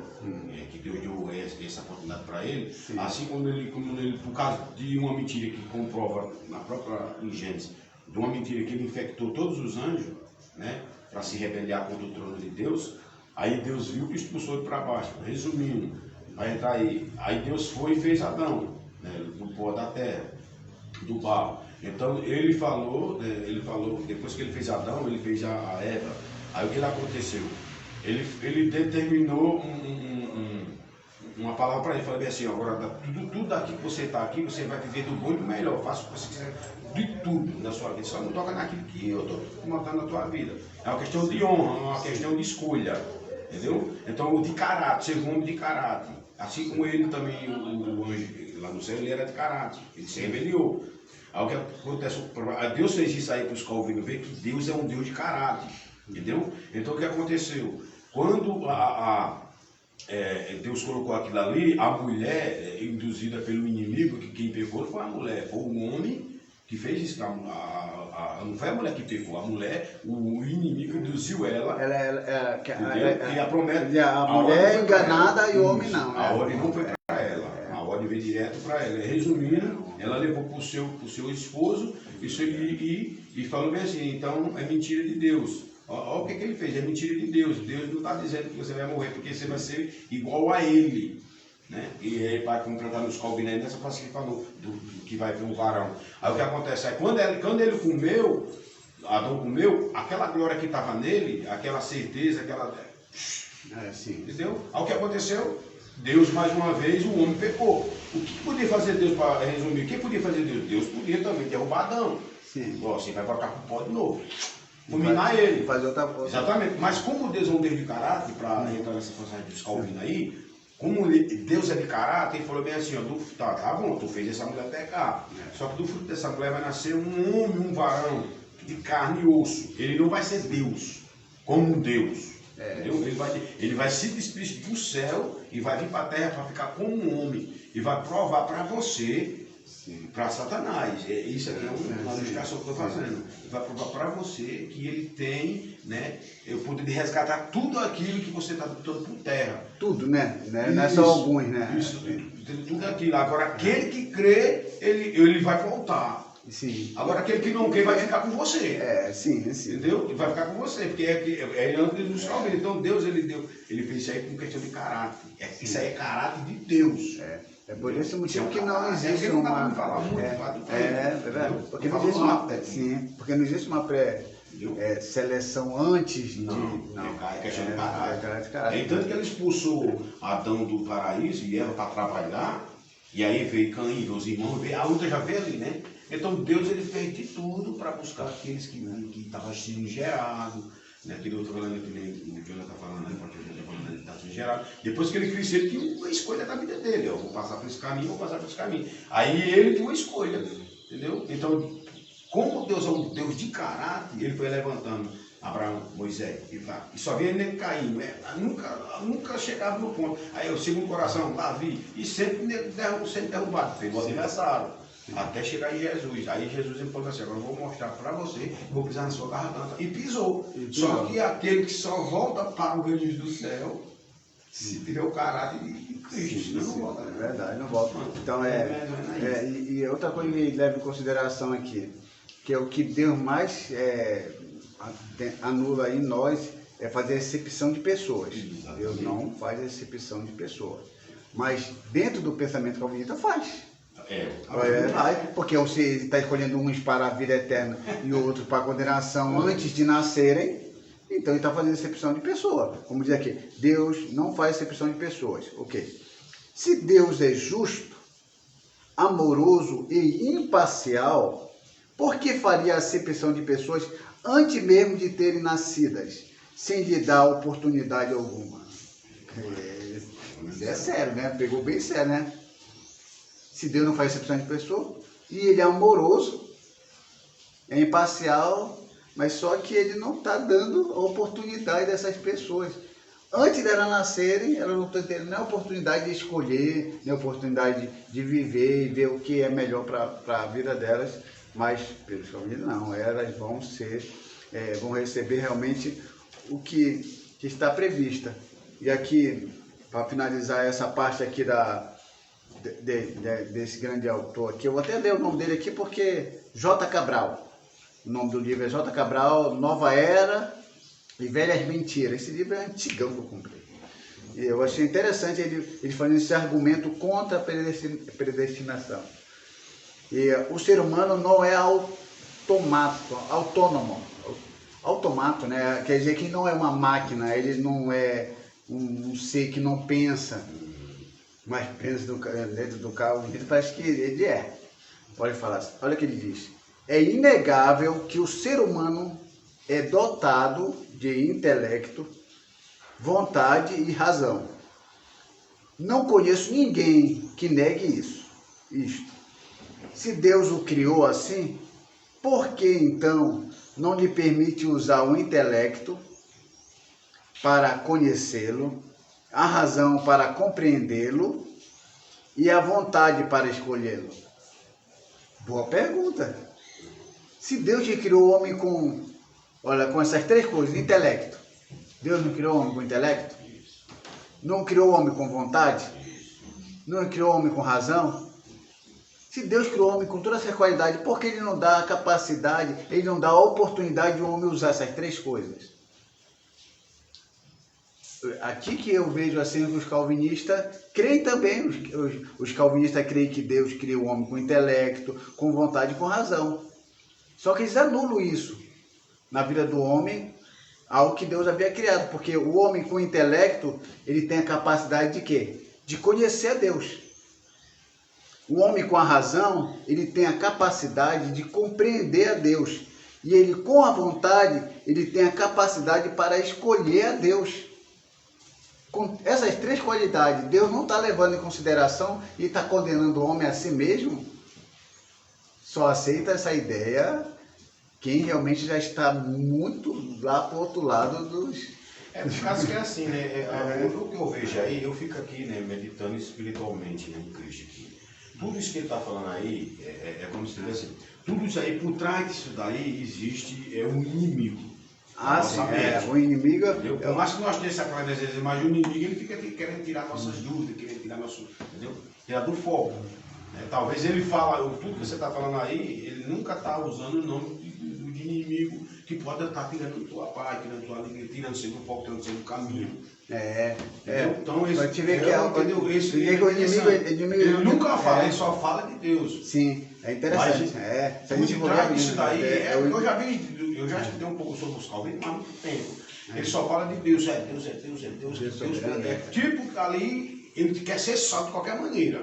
que Deus deu essa oportunidade para ele. Sim. Assim como ele, por causa de uma mentira que comprova na própria Gênesis, de uma mentira que ele infectou todos os anjos, né, para se rebeliar contra o trono de Deus, aí Deus viu que expulsou ele para baixo. Resumindo, vai entrar aí Deus foi e fez Adão, né, do pó da terra, do barro. Então ele falou, depois que ele fez Adão, ele fez a Eva. Aí o que aconteceu? Ele determinou uma palavra para ele, falou bem assim, agora tudo aqui que você está aqui, você vai viver do bom e do melhor, faça o que você quiser, de tudo na sua vida, só não toca naquilo que eu estou montando na tua vida. É uma questão de honra, é uma questão de escolha, entendeu? Então, de caráter, ser um homem de caráter. Assim como ele também, o anjo lá no céu, ele era de caráter, ele se rebeliou. Aí o que acontece? Deus fez isso aí para os calvinos ver que Deus é um Deus de caráter, entendeu? Então, o que aconteceu? Quando Deus colocou aquilo ali, a mulher, induzida pelo inimigo, que quem pecou não foi a mulher, foi o homem que fez isso. Não foi a mulher que pecou, a mulher, o inimigo induziu ela. E a promessa.
A mulher é enganada e o homem não. Né?
A ordem não foi para ela, a ordem veio direto para ela. Resumindo, ela levou para o seu esposo e falou bem assim: então é mentira de Deus. Olha o que ele fez, é mentira de Deus. Deus não está dizendo que você vai morrer, porque você vai ser igual a ele. Né? E aí, para completar nos calvinos, nessa frase que ele falou, do que vai vir um varão. Aí o que acontece? Aí, quando ele comeu, Adão comeu, aquela glória que estava nele, aquela certeza, entendeu? Aí o que aconteceu? Deus, mais uma vez, o homem pecou. O que podia fazer Deus, para resumir? O que podia fazer Deus? Deus podia também derrubar Adão. Sim. Você vai colocar com o pó de novo. Dominar ele.
Fazer outra coisa.
Exatamente. Mas como Deus é um Deus de caráter, para entrar nessa passagem dos calvinos aí, como Deus é de caráter, ele falou bem assim, ó, tá bom, tu fez essa mulher pecar. Só que do fruto dessa mulher vai nascer um homem, um varão, de carne e osso. Ele não vai ser Deus, como um Deus. Ele vai se despedir do céu e vai vir para a terra para ficar como um homem. E vai provar para você, para Satanás. Isso aqui é uma ilustração que eu estou fazendo. Ele vai provar para você que ele tem, né, o poder de resgatar tudo aquilo que você está lutando por terra.
Tudo, né? Não é só alguns, né?
Isso, tudo aquilo. Agora, aquele que crê, ele vai voltar.
Sim.
Agora, aquele que não crê vai ficar com você.
Sim.
Entendeu? Ele vai ficar com você, porque é antes dos calvinos. Então, Deus, ele fez isso aí com questão de caráter. Isso aí é caráter de Deus.
É por esse motivo que não existe
não
uma...
falar muito,
porque não existe uma pré-seleção antes de...
É questão de caráter.
caráter.
Tanto que ele expulsou Adão do paraíso e Eva para trabalhar, e aí veio Caim, os irmãos, a outra já veio ali, né? Então Deus ele fez de tudo para buscar aqueles que estavam sendo gerados, né? Que eu estou falando, que nem o Jonathan está falando, né? Porque ele está falando, ele está sendo gerado. Depois que ele cresceu, ele tinha uma escolha da vida dele. Eu vou passar por esse caminho, vou passar por esse caminho. Aí ele tinha uma escolha, entendeu? Então, como Deus é um Deus de caráter, ele foi levantando Abraão, Moisés, e só vinha nem Caim, né? Nunca chegava no ponto. Aí o segundo coração, Davi, e sempre derrubado, fez o adversário. Até chegar em Jesus. Aí Jesus ele falou assim: agora eu vou mostrar para você, vou pisar na sua garganta. E pisou. Só que aquele que só volta para o reino do céu, se tiver o caráter de Cristo, senão não volta.
É verdade, não volta. Então e outra coisa que leva em consideração aqui, que é o que Deus mais anula em nós, é fazer acepção de pessoas. Exatamente. Deus não faz acepção de pessoas. Mas dentro do pensamento calvinista faz. Porque você está escolhendo uns para a vida eterna e outros para a condenação antes de nascerem, então ele está fazendo acepção de pessoa. Como diz aqui, Deus não faz acepção de pessoas. Ok. Se Deus é justo, amoroso e imparcial, por que faria acepção de pessoas antes mesmo de terem nascidas, sem lhe dar oportunidade alguma? É sério, né? Pegou bem sério, né? Se Deus não faz acepção de pessoa, e ele é amoroso, é imparcial, mas só que ele não está dando oportunidade dessas pessoas. Antes delas nascerem, elas não estão tendo nem a oportunidade de escolher, nem a oportunidade de viver e ver o que é melhor para a vida delas, mas, pelos calvinistas, não, elas vão receber realmente o que está prevista. E aqui, para finalizar essa parte aqui desse grande autor aqui, eu vou até ler o nome dele aqui porque J. Cabral, o nome do livro é J. Cabral, Nova Era e Velhas Mentiras. Esse livro é antigão que eu comprei. Eu achei interessante ele fazendo esse argumento contra a predestinação. E o ser humano não é autônomo, né? Quer dizer que não é uma máquina, ele não é um ser que não pensa, mas pensa dentro do carro, parece que ele é. Pode falar, olha o que ele diz. É inegável que o ser humano é dotado de intelecto, vontade e razão. Não conheço ninguém que negue isto. Se Deus o criou assim, por que então não lhe permite usar o intelecto para conhecê-lo, a razão para compreendê-lo e a vontade para escolhê-lo? Boa pergunta. Se Deus te criou o homem com essas três coisas, intelecto, Deus não criou o homem com intelecto? Não criou o homem com vontade? Não criou o homem com razão? Se Deus criou o homem com toda essa qualidade, por que ele não dá a capacidade, ele não dá a oportunidade de o homem usar essas três coisas? Aqui que eu vejo assim que os calvinistas creem também, os calvinistas creem que Deus criou o homem com intelecto, com vontade e com razão. Só que eles anulam isso na vida do homem, algo que Deus havia criado, porque o homem com intelecto, ele tem a capacidade de quê? De conhecer a Deus. O homem com a razão, ele tem a capacidade de compreender a Deus. E ele com a vontade, ele tem a capacidade para escolher a Deus. Com essas três qualidades, Deus não está levando em consideração e está condenando o homem a si mesmo. Só aceita essa ideia quem realmente já está muito lá para o outro lado dos...
Por causa que é assim, né? O que eu vejo aí, eu fico aqui, né, meditando espiritualmente, né, em Cristo aqui. Tudo isso que ele está falando aí, como se diz assim, tudo isso aí, por trás disso daí, existe um inimigo.
Sim, o inimigo...
Por mais que nós tenhamos essa clareza, mas o inimigo, ele fica aqui querendo tirar nossas dúvidas, querendo tirar nosso... Entendeu? Tirar do foco. Talvez ele fala, tudo que você está falando aí, ele nunca está usando o nome de inimigo, que pode estar tirando tua paz, tirando tua alegria, tirando seu foco, tirando seu caminho. Então, esse, ele nunca fala, ele só fala de Deus.
Sim, é interessante.
Isso daí, eu já estudei um pouco sobre os calvinistas há muito tempo. Ele só fala de Deus, Deus. Tipo, ali, ele quer ser salvo de qualquer maneira.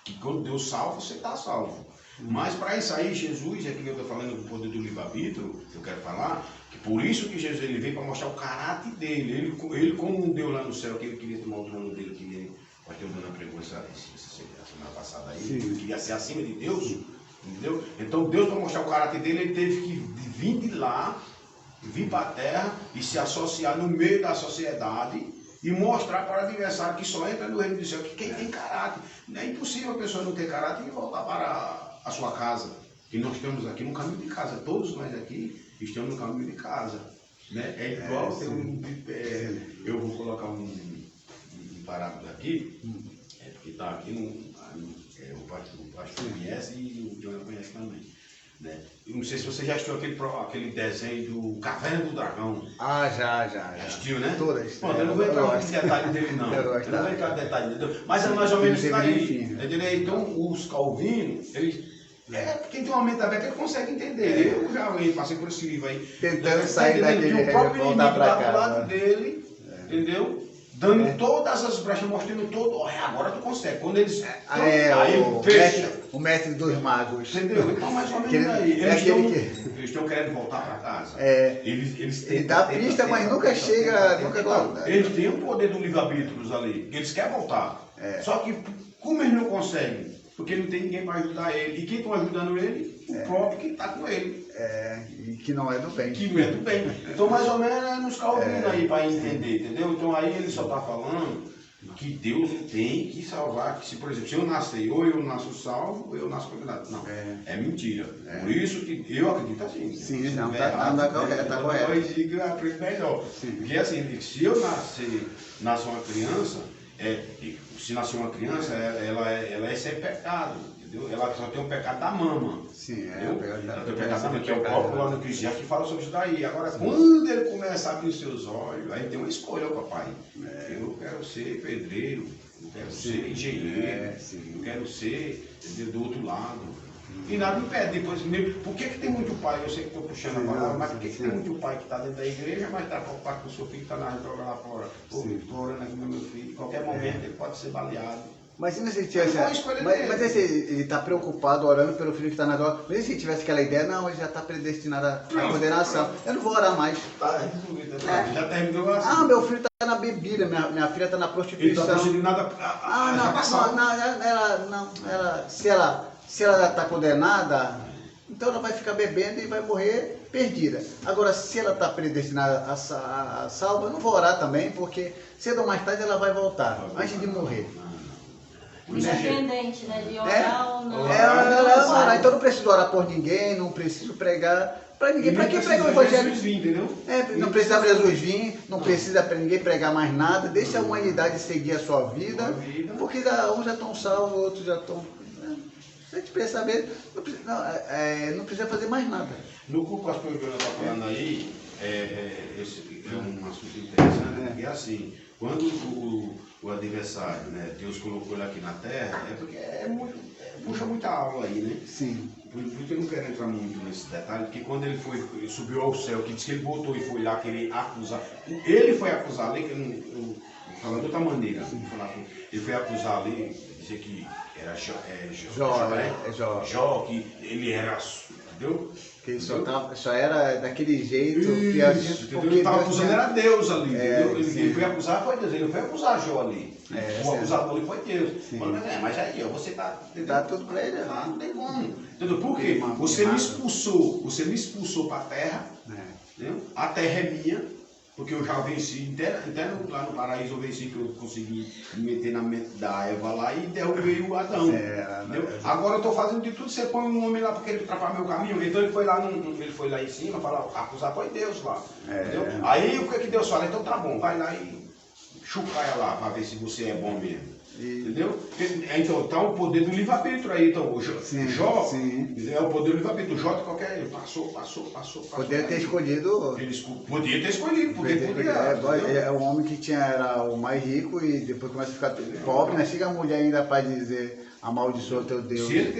Que quando Deus salva, você está salvo. Mas para isso aí, Jesus, é que eu estou falando do poder do livre-arbítrio, eu quero falar, que por isso que Jesus ele veio para mostrar o caráter dele. Ele como um Deus lá no céu, que ele queria tomar o trono dele, que ele, o pastor Dona pregou essa semana passada aí, ele queria ser acima de Deus, entendeu? Então Deus, para mostrar o caráter dele, ele teve que vir de lá, vir para a terra e se associar no meio da sociedade, e mostrar para o adversário que só entra no reino do céu, que quem tem caráter. É impossível a pessoa não ter caráter e voltar para a sua casa. E nós estamos aqui no caminho de casa. Todos nós aqui estamos no caminho de casa. Né? É igual, eu vou colocar um parágrafo aqui, porque está aqui, o pastor conhece e o John conhece também. Né? Eu não sei se você já assistiu aquele desenho do Caverna do Dragão.
Já.
Assistiu, né?
Todas.
Eu não vou entrar em detalhe dele, não. Eu não vou entrar em detalhe dele. Mas é mais ou menos isso daí. Então, os calvinos, eles... quem tem uma mente aberta, ele consegue entender. Eu já passei por esse livro aí.
Tentando sair daquele
o próprio inimigo do lado dele, entendeu? Dando todas as brechas, mostrando todo. Agora tu consegue. Quando eles.
O mestre dos magos.
Entendeu? Então, mais ou menos aí. Eles estão querendo voltar para casa.
Ele dá a pista, mas nunca chega.
Eles têm o poder do livre-arbítrio ali. Eles querem voltar. Só que, como eles não conseguem? Porque não tem ninguém para ajudar ele. E quem está ajudando ele? O próprio que está com ele.
E que não é do bem.
Que não é do bem. Então, mais ou menos, é nos calvinos aí para entender, entendeu? Então, aí ele só está falando que Deus tem que salvar. Que se, por exemplo, se eu nascer, ou eu nasço salvo, ou eu nasço condenado. Não, é mentira. Por isso que eu acredito assim.
Sim, não, está correto.
Eu aprendo melhor. Porque assim, se eu nascer uma criança, se nascer uma criança, ela é sem pecado. entendeu? Ela só tem o pecado da mama.
Sim,
Ela tem o pecado da mama, que é o
pecado,
próprio lá no Cristo, que fala sobre isso daí. Agora, quando ele começa a abrir os seus olhos, aí tem uma escolha, papai. Eu quero ser pedreiro, eu quero ser engenheiro, eu quero ser, entendeu, do outro lado. E nada impede, depois mesmo. Por que tem muito pai, eu sei que estou puxando a palavra, mas por que tem muito pai que está dentro da igreja, mas está preocupado com o seu filho que está na droga lá fora? Estou orando aqui com meu filho, em qualquer momento ele pode ser baleado.
Imagina se ele tivesse. Mas ele está preocupado orando pelo filho que está na droga. Mas se ele tivesse aquela ideia, não, ele já está predestinado à condenação. Eu não vou orar mais.
Tá resolvido, já terminou assim.
Ah, meu filho está na bebida, minha filha está na prostituição.
Ele está prostituindo nada.
Se ela está condenada, então ela vai ficar bebendo e vai morrer perdida. Agora, se ela está predestinada a salva, eu não vou orar também, porque cedo ou mais tarde ela vai voltar, antes de morrer.
Independente, né? De orar ou não.
Então não preciso orar por ninguém, não preciso pregar para ninguém. Para que pregar o evangelho? Não precisa Jesus vir, não precisa para ninguém pregar mais nada. Deixa a humanidade seguir a sua vida, porque uns já estão salvos, outros já estão. Se a gente precisa saber, não precisa fazer mais nada.
No que o pastor Jonas está falando aí, esse é um assunto interessante, porque é assim, quando o adversário, né, Deus colocou ele aqui na terra, é porque puxa muita aula aí, né?
Sim.
Por isso eu não quero entrar muito nesse detalhe, porque quando ele subiu ao céu, que disse que ele voltou e foi lá querer acusar, ele foi acusar ali, que falando de outra maneira, ele foi acusar ali, dizer que era Jó, que ele era, entendeu?
Que ele só era daquele jeito.
Isso, que ele estava acusando era Deus ali, entendeu? Ele foi acusar foi Deus, ele foi acusar Jó ali. O acusador ali foi Deus. Mas aí, você está...
Dá tudo para ele.
Não tem como. Entendeu? Por quê? Você me expulsou para a terra, entendeu? A terra é minha. Porque eu já venci, até lá no paraíso eu venci, que eu consegui me meter na mente da Eva lá e derrubei o Adão. Agora eu estou fazendo de tudo, você põe um homem lá para ele atrapalhar meu caminho. Então ele foi lá em cima, acusar foi Deus lá. Entendeu? Aí o que Deus fala? Então tá bom, vai lá e chucaia lá para ver se você é bom mesmo. Entendeu? Então tá o poder do livre-arbítrio aí. Então o Jó é o poder do livre-arbítrio. O Jó de qualquer ele passou.
Poderia ter escolhido.
Podia ter escolhido,
é o homem que era o mais rico e depois começa a ficar pobre, né? Chega a mulher ainda para dizer amaldiçoa teu Deus.
Se ele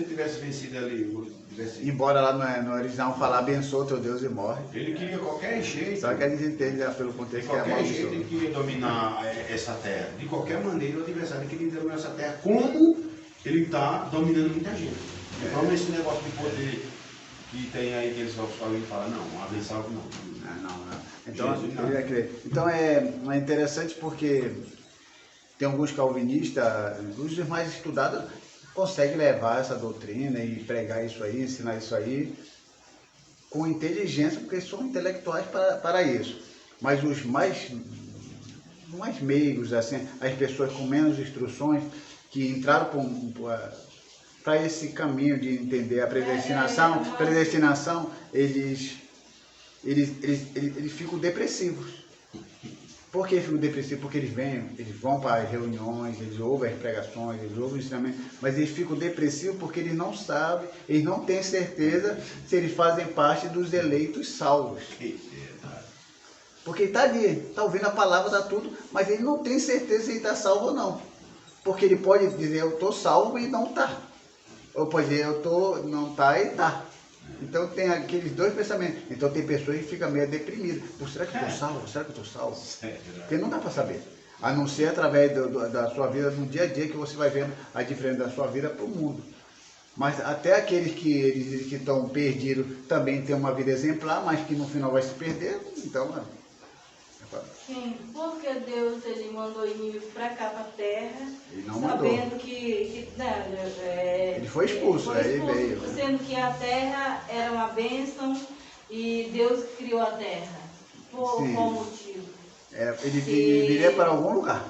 tivesse vencido ali,
embora lá no original falar abençoa teu Deus e morre.
Ele queria qualquer jeito.
Só que a gente entende pelo contexto que é amaldiçoa.
De qualquer jeito ele queria dominar essa terra. De qualquer maneira o adversário queria dominar essa terra, como ele está dominando muita gente. Então esse negócio de poder que tem aí que eles falam e falam, não, abençoa não. Então
é interessante porque tem alguns calvinistas, os mais estudados, conseguem levar essa doutrina e pregar isso aí, ensinar isso aí com inteligência, porque são intelectuais para isso. Mas os mais meigos, assim, as pessoas com menos instruções, que entraram para esse caminho de entender a predestinação, eles ficam depressivos. Por que ficam depressivos? Porque eles vão para as reuniões, eles ouvem as pregações, eles ouvem o ensinamento, mas eles ficam depressivos porque eles não sabem, eles não têm certeza se eles fazem parte dos eleitos salvos. Porque ele está ali, está ouvindo a palavra, está tudo, mas ele não tem certeza se ele está salvo ou não. Porque ele pode dizer, eu estou salvo e não está. Ou pode dizer, não está e está. Então tem aqueles dois pensamentos. Então tem pessoas que ficam meio deprimidas. Será que eu estou salvo? Será que eu estou salvo? Porque não dá para saber. A não ser através da sua vida, no dia a dia, que você vai vendo a diferença da sua vida para o mundo. Mas até aqueles que estão perdidos também têm uma vida exemplar, mas que no final vai se perder. Então,
sim, porque Deus ele mandou ir para cá, para a terra,
não
sabendo
mandou.
que
ele foi expulso, ele veio.
Sendo que a terra era uma bênção e Deus criou a terra. Por qual motivo?
Ele viria para algum lugar.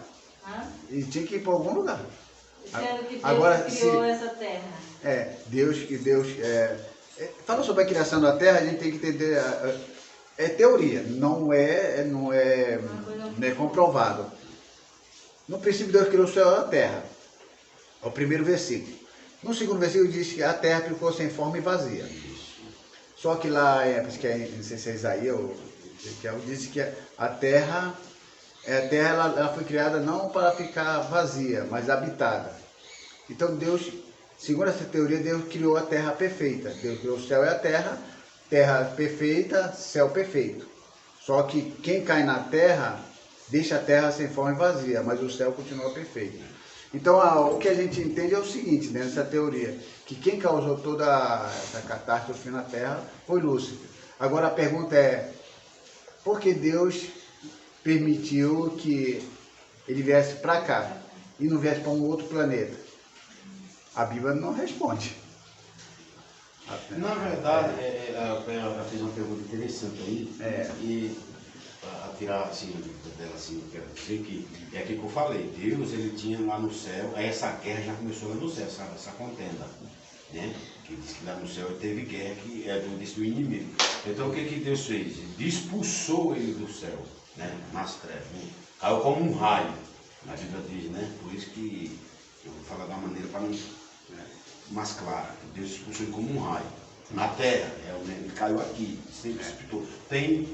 Ele tinha que ir para algum lugar.
Sendo que Deus criou essa terra.
Deus. Fala sobre a criação da terra, a gente tem que entender. É teoria, não é comprovado. No princípio Deus criou o céu e a terra. É o primeiro versículo. No segundo versículo diz que a terra ficou sem forma e vazia. Só que lá, acho que não sei se é Isaías ou Ezequiel, diz que a terra ela foi criada não para ficar vazia, mas habitada. Então Deus, segundo essa teoria, Deus criou a terra perfeita. Deus criou o céu e a terra perfeita, céu perfeito. Só que quem cai na terra, deixa a terra sem forma e vazia, mas o céu continua perfeito. Então o que a gente entende é o seguinte, né, nessa teoria, que quem causou toda essa catástrofe na terra foi Lúcifer. Agora a pergunta é, por que Deus permitiu que ele viesse para cá e não viesse para um outro planeta? A Bíblia não responde.
Na verdade, ela fez uma pergunta interessante aí, e a tirar assim, dela assim, eu quero dizer que é aquilo que eu falei, Deus ele tinha lá no céu, aí essa guerra já começou lá no céu, essa contenda, né? Que diz que lá no céu teve guerra que é do inimigo. Então o que Deus fez? Expulsou ele do céu, né? Nas trevas, né? Caiu como um raio, a Bíblia diz, né? Por isso que eu vou falar da maneira para não mais clara, Deus expulsou ele como um raio. Na terra, ele caiu aqui, sempre espetou. Tem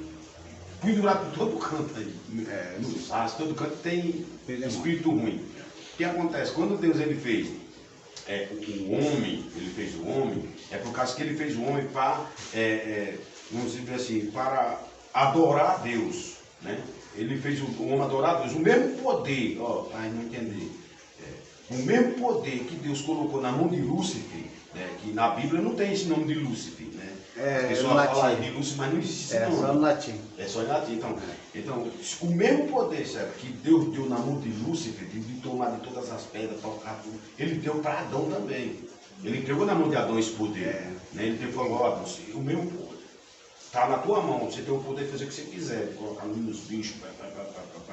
pendurado por todo canto aí. Nos ares, todo canto tem espírito ruim. O que acontece? Quando Deus ele fez o homem, ele fez o homem, é por causa que ele fez o homem para, vamos dizer assim, para adorar a Deus. Né? Ele fez o homem adorar a Deus, o mesmo poder, para não entender. O mesmo poder que Deus colocou na mão de Lúcifer, né, que na Bíblia não tem esse nome de Lúcifer, né? A pessoa fala de Lúcifer, mas não existe esse nome.
É só no latim.
É só em latim. Então, o mesmo poder, certo, que Deus deu na mão de Lúcifer, de tomar de todas as pedras, tocar tudo, ele deu para Adão também. Ele entregou na mão de Adão esse poder. Né? Ele falou, Adão, o meu poder está na tua mão, você tem o poder de fazer o que você quiser, colocar nos bichos,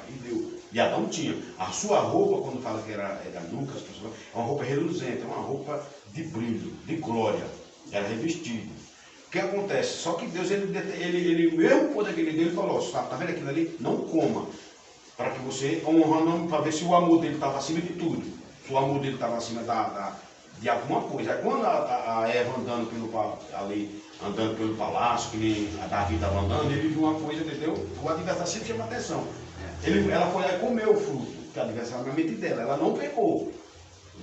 e deu. E Adão tinha. A sua roupa, quando fala que era nunca, as pessoas falam, é uma roupa reluzente, é uma roupa de brilho, de glória. Era revestido. O que acontece? Só que Deus, ele mesmo poder que ele deu, ele falou, tá vendo aquilo ali? Não coma. Para que você honre o nome, para ver se o amor dele estava acima de tudo. Se o amor dele estava acima de alguma coisa. Aí quando a Eva andando pelo palácio, que nem a Davi estava andando, ele viu uma coisa, entendeu? O adversário sempre chama atenção. Ela foi lá e comeu o fruto, que a adversário na mente dela, ela não pecou.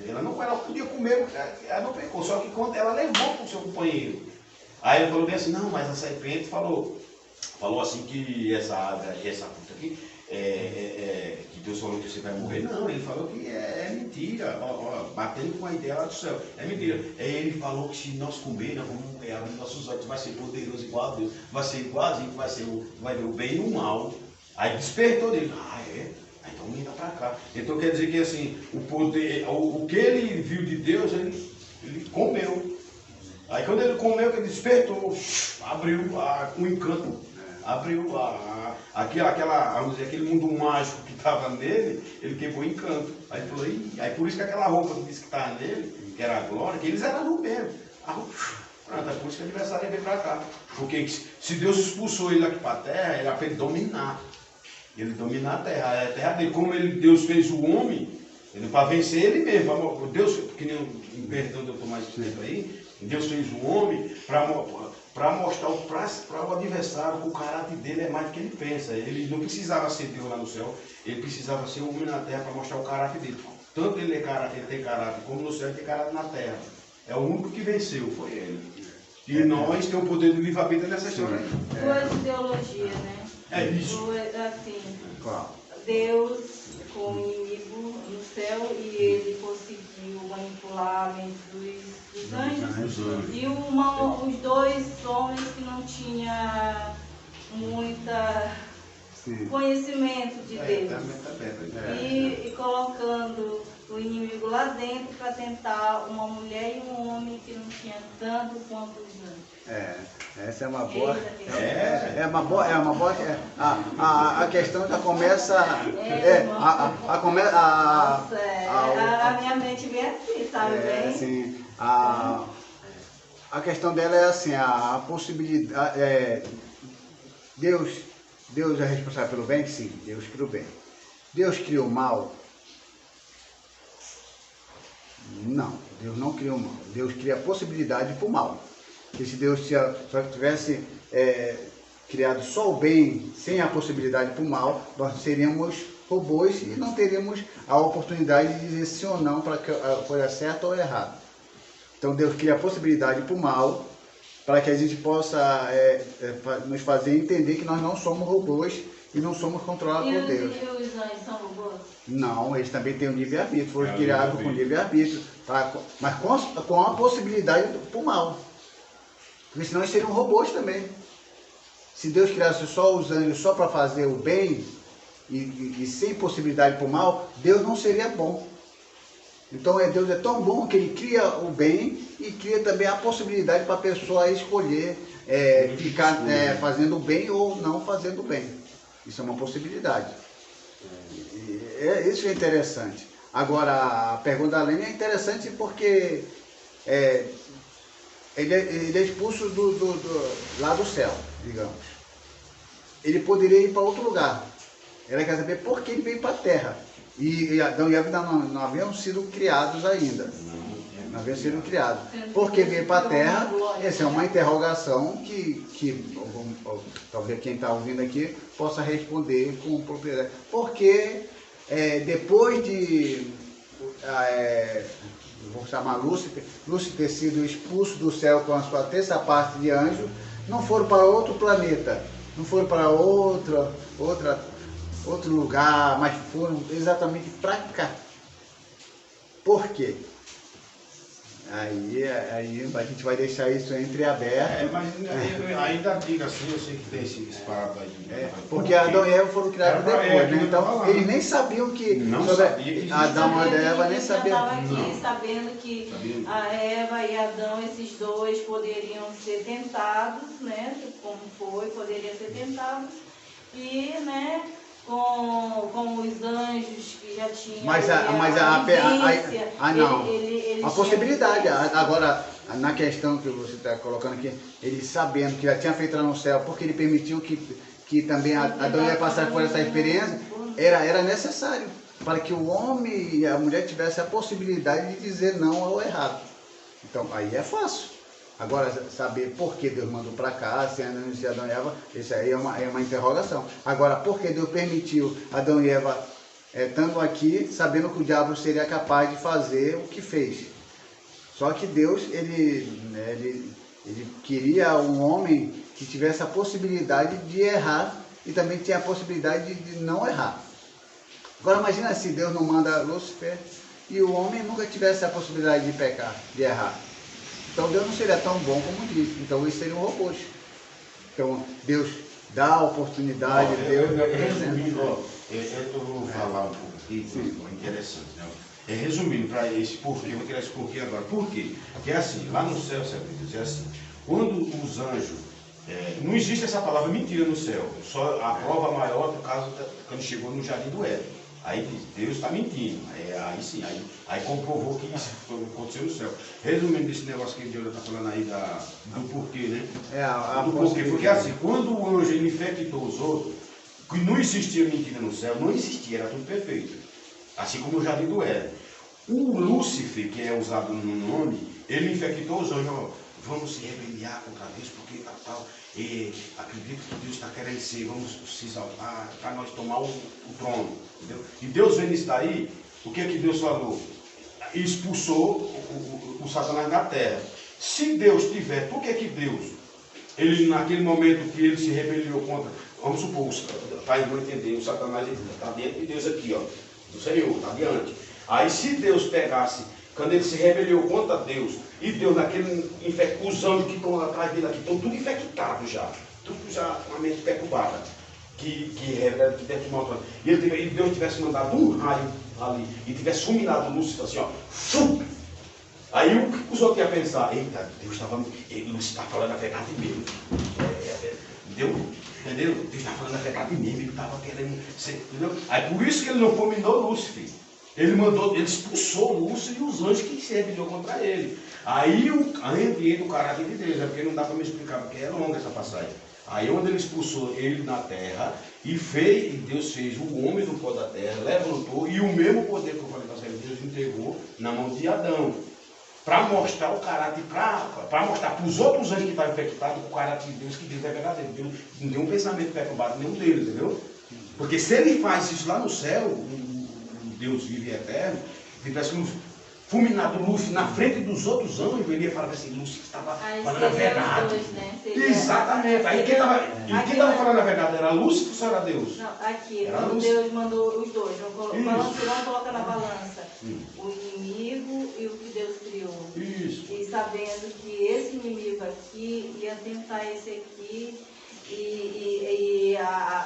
Ela podia comer, ela não pecou, só que quando ela levou para o seu companheiro. Aí ele falou bem assim, não, mas a serpente falou assim que essa fruta aqui, que Deus falou que você vai morrer. Não, ele falou que é mentira, batendo com a ideia lá do céu, é mentira. Aí ele falou que se nós comermos, nós vamos abrir nossos olhos, vai ser poderoso igual a Deus, vai ser igualzinho, vai ver o bem e o mal. Aí despertou dele, então me dá para cá. Então quer dizer que assim, o poder, o que ele viu de Deus, ele comeu. Aí quando ele comeu, ele despertou, abriu um encanto, abriu vamos dizer, aquele mundo mágico que estava nele, ele quebrou o encanto. Aí ele falou, aí por isso que aquela roupa que disse que estava nele, que era a glória, que eles eram no mesmo. Pronto, é por isso que o adversário veio para cá. Porque se Deus expulsou ele aqui para a terra, era para ele dominar. Ele dominar a terra dele. Como Deus fez o homem, para vencer ele mesmo. Deus, que nem o perdão do doutor mais tempo aí, Deus fez o homem para mostrar para o adversário que o caráter dele é mais do que ele pensa. Ele não precisava ser Deus lá no céu, ele precisava ser o homem na terra para mostrar o caráter dele. Tanto ele tem caráter como no céu, ele tem caráter na terra. É o único que venceu, foi ele. E nós temos o poder do livre-arbítrio nessa história.
Duas ideologias, né?
É isso.
Assim, Deus com o inimigo no céu e ele conseguiu manipular a mente dos anjos. E os dois homens que não tinham muita conhecimento de Deus. E colocando o inimigo lá dentro para tentar uma mulher e um homem que não tinha tanto quanto os anjos.
Essa é uma boa. É uma boa. A questão já começa.
A minha mente vem assim, sabe bem?
Assim, a questão dela é assim, a possibilidade. Deus é responsável pelo bem? Sim, Deus criou o bem. Deus criou o mal? Não, Deus não cria o mal. Deus cria a possibilidade para o mal. Porque se Deus só tivesse criado só o bem, sem a possibilidade para o mal, nós seríamos robôs e não teríamos a oportunidade de dizer sim ou não para que a coisa certa ou errada. Então Deus cria a possibilidade para o mal, para que a gente possa nos fazer entender que nós não somos robôs e não somos controlados por Deus.
E os anjos são robôs?
Não, eles também têm um livre-arbítrio, foram criados com livre-arbítrio, mas com a possibilidade para o mal. Porque senão eles seriam robôs também. Se Deus criasse só os anjos só para fazer o bem e sem possibilidade para o mal, Deus não seria bom. Então Deus é tão bom que Ele cria o bem e cria também a possibilidade para a pessoa escolher ficar fazendo o bem ou não fazendo o bem. Isso é uma possibilidade. Isso é interessante. Agora, a pergunta da Lênia é interessante porque ele é expulso lá do céu, digamos. Ele poderia ir para outro lugar. Ela quer saber por que ele veio para a terra. E Adão e Eva não haviam sido criados ainda. Não haviam sido criados. Por que veio para a terra? Essa é uma interrogação que talvez quem está ouvindo aqui possa responder com propriedade. Porque depois de, vou chamar Lúcifer ter sido expulso do céu com a sua terça parte de anjo, não foram para outro planeta, não foram para outro lugar, mas foram exatamente para cá. Por quê? Aí a gente vai deixar isso entreaberto.
Mas ainda diga assim, eu sei que tem esse parado aí.
Porque Adão e Eva foram criados depois, né? Então eles nem sabiam que... Adão e Eva nem sabiam.
Eu estava aqui sabendo que a Eva e Adão, esses dois, poderiam ser tentados, né? Como poderiam ser tentados. E, né? Com os anjos que já tinham
a possibilidade. Agora, na questão que você está colocando aqui, ele sabendo que já tinha feito lá no céu, porque ele permitiu que também Adão ia passar por essa experiência, era necessário para que o homem e a mulher tivessem a possibilidade de dizer não ao errado. Então, aí é fácil. Agora, saber por que Deus mandou para cá, se Adão e Eva, isso aí é uma interrogação. Agora, por que Deus permitiu Adão e Eva estando aqui, sabendo que o diabo seria capaz de fazer o que fez? Só que Deus, ele queria um homem que tivesse a possibilidade de errar e também tinha a possibilidade de não errar. Agora, imagina se Deus não manda Lúcifer e o homem nunca tivesse a possibilidade de pecar, de errar. Então Deus não seria tão bom como disse. Então eles seriam robôs. Então Deus dá a oportunidade, Deus resumindo,
eu vou falar um pouco aqui, interessante, né? Resumindo para esse porquê, eu vou tirar esse porquê agora. Por quê? Porque é assim, lá no céu, sabe dizer assim, quando os anjos, não existe essa palavra mentira no céu, só a prova maior do caso quando chegou no Jardim do Éden. Aí Deus está mentindo, aí sim, aí comprovou que isso aconteceu no céu. Resumindo esse negócio que a Diola está falando aí do porquê, né? Do porquê, porque assim, quando o anjo ele infectou os outros, que não existia mentira no céu, não existia, era tudo perfeito. Assim como o Jardim do Éden. O Lúcifer, que é usado no nome, ele infectou os anjos, vamos se rebeliar contra Deus, porque tal. E acredito que Deus está querendo ser, vamos se exaltar, para nós tomar o trono. Entendeu? E Deus vendo isso daí, o que é que Deus falou? Expulsou o Satanás da terra. Se Deus tiver, por que Deus, ele naquele momento que ele se rebeliou contra, vamos supor, para não entender, o Satanás está dentro de Deus aqui, ó, do Senhor, está diante. Aí se Deus pegasse, quando ele se rebeliou contra Deus, e Deus naquele os anjos que estão atrás dele aqui, estão tudo infectados já, tudo já com a mente perturbada, que deve tomar o trono. E Deus tivesse mandado um raio ali, e tivesse fulminado o Lúcifer assim, ó, fum! Aí o que os outros iam pensar? Eita, Deus está falando a verdade mesmo. Entendeu? Deus está falando a verdade mesmo, ele estava querendo ser, entendeu? Aí por isso que ele não fulminou Lúcifer. Ele expulsou Lúcifer e os anjos que se rebeliou contra ele. Aí entra o caráter de Deus, porque não dá para me explicar, porque é longa essa passagem. Aí onde ele expulsou ele na terra, e Deus fez o homem do pó da terra, levantou, e o mesmo poder que eu falei para vocês, Deus entregou na mão de Adão. para mostrar o caráter, para mostrar para os outros anjos que estavam infectados o caráter de Deus, que Deus é verdadeiro. Deus não tem um pensamento perturbado nenhum deles, entendeu? Porque se ele faz isso lá no céu, o Deus vive e eterno, ele parece que fulminado Lúcifer na frente dos outros anjos, ele ia falar assim, Lúcifer estava falando a verdade.
Dois, né?
Exatamente. Aí quem estava falando a verdade era Lúcifer ou só era Deus?
Não, aqui,
Era
quando
Lúcifer.
Deus mandou os dois, vamos colocar na balança o inimigo e o que Deus criou.
Isso.
E sabendo que esse inimigo aqui ia tentar esse aqui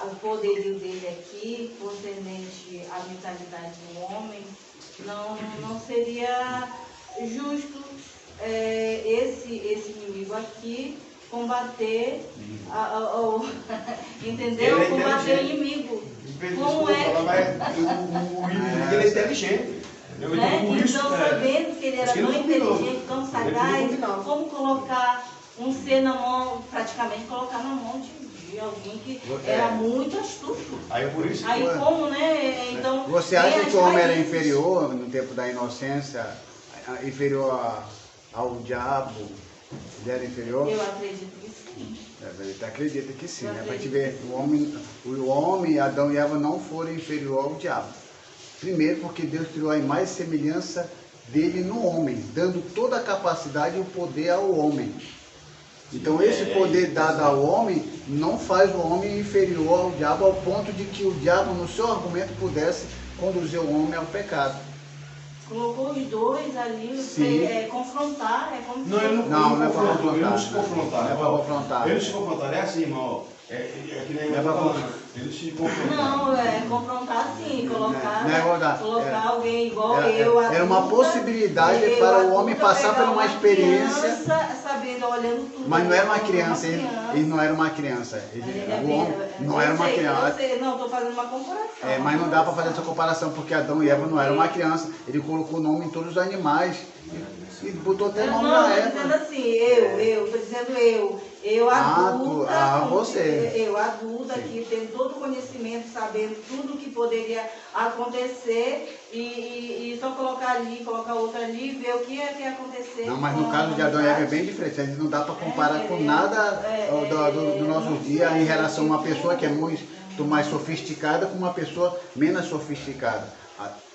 o poderio dele aqui, concernente à mentalidade do homem, não seria justo esse inimigo aqui combater, entendeu? Combater o inimigo. Como é?
O inimigo ele é inteligente.
Né? Então, sabendo que ele era tão inteligente, tão sagaz, como colocar um ser na mão, praticamente colocar na mão de alguém que era muito astuto.
Aí é por isso que...
Aí como, né? Então,
você acha que o homem era inferior no tempo da inocência, inferior ao diabo? Ele era inferior?
Eu acredito que sim.
Você acredita que sim, né? Para te ver, o homem, Adão e Eva não foram inferior ao diabo. Primeiro porque Deus criou a imagem e semelhança dele no homem, dando toda a capacidade e o poder ao homem. Então esse poder dado ao homem não faz o homem inferior ao diabo ao ponto de que o diabo no seu argumento pudesse conduzir o homem ao pecado.
Colocou os dois ali, confrontar, é como
Não, ele não se confrontar.
Não é para confrontar.
Ele se confrontar, é assim, irmão. É que nem eu tô falando. Ele se confrontar.
Não, confrontar sim, colocar alguém igual
era uma possibilidade para o homem passar por uma experiência.
Criança, sabendo, olhando tudo.
Mas não era uma criança, ele não era uma criança. O homem não era uma criança.
Não, estou fazendo uma comparação.
Mas não dá para fazer essa comparação, porque Adão e Eva não eram uma criança. Ele colocou o nome em todos os animais. E botou até o nome na Eva.
Não, estou dizendo assim, eu adulta,
você.
Eu adulta aqui, tendo todo o conhecimento, sabendo tudo o que poderia acontecer e só colocar outra ali, ver o que ia acontecer.
Não, mas no caso de Adão e Eva é bem diferente. A gente não dá para comparar com nada do nosso dia em relação a uma pessoa que é muito mais sofisticada com uma pessoa menos sofisticada.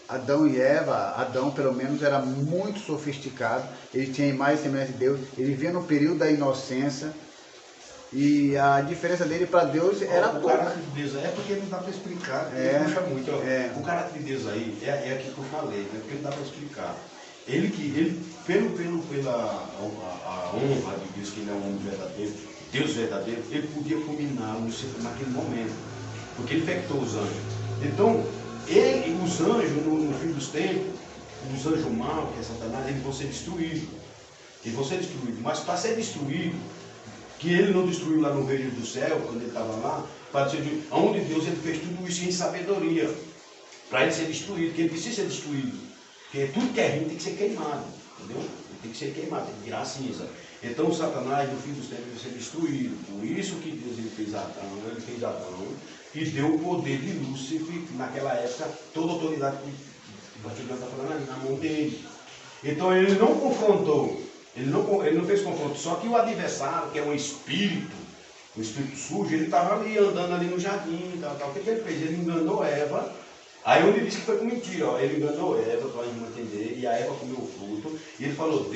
Adão e Eva, Adão pelo menos era muito sofisticado, ele tinha imagem e semelhança de Deus, ele vivia no período da inocência e a diferença dele para Deus era pouco.
O caráter de Deus é porque não dá para explicar, puxa muito. O caráter de Deus aí é aquilo que eu falei, né? Porque não dá para explicar. Ele pela honra de Deus, que ele é um homem verdadeiro, Deus verdadeiro, ele podia fulminar Lúcifer naquele momento, porque ele infectou os anjos. Então, os anjos, no fim dos tempos, os anjos maus, que é Satanás, eles vão ser destruídos. Eles vão ser destruídos. Mas para ser destruído, que ele não destruiu lá no reino do céu, quando ele estava lá, para dizer onde Deus ele fez tudo isso em sabedoria, para ele ser destruído, que ele precisa ser destruído. Porque tudo que é ruim tem que ser queimado, entendeu? Ele tem que ser queimado, tem que virar cinza. Então o Satanás, no fim dos tempos, vai ser destruído. Por isso que Deus ele fez Adão e deu o poder de Lúcifer, naquela época, toda a autoridade que o pastor está falando ali, na mão dele. Então ele não confrontou, ele não fez confronto, só que o adversário, que é um espírito sujo, ele estava ali, andando ali no jardim, tal. O que ele fez? Ele enganou Eva. Aí onde ele disse que foi com mentira, ele enganou Eva, para a gente não entender, e a Eva comeu o fruto, e ele falou,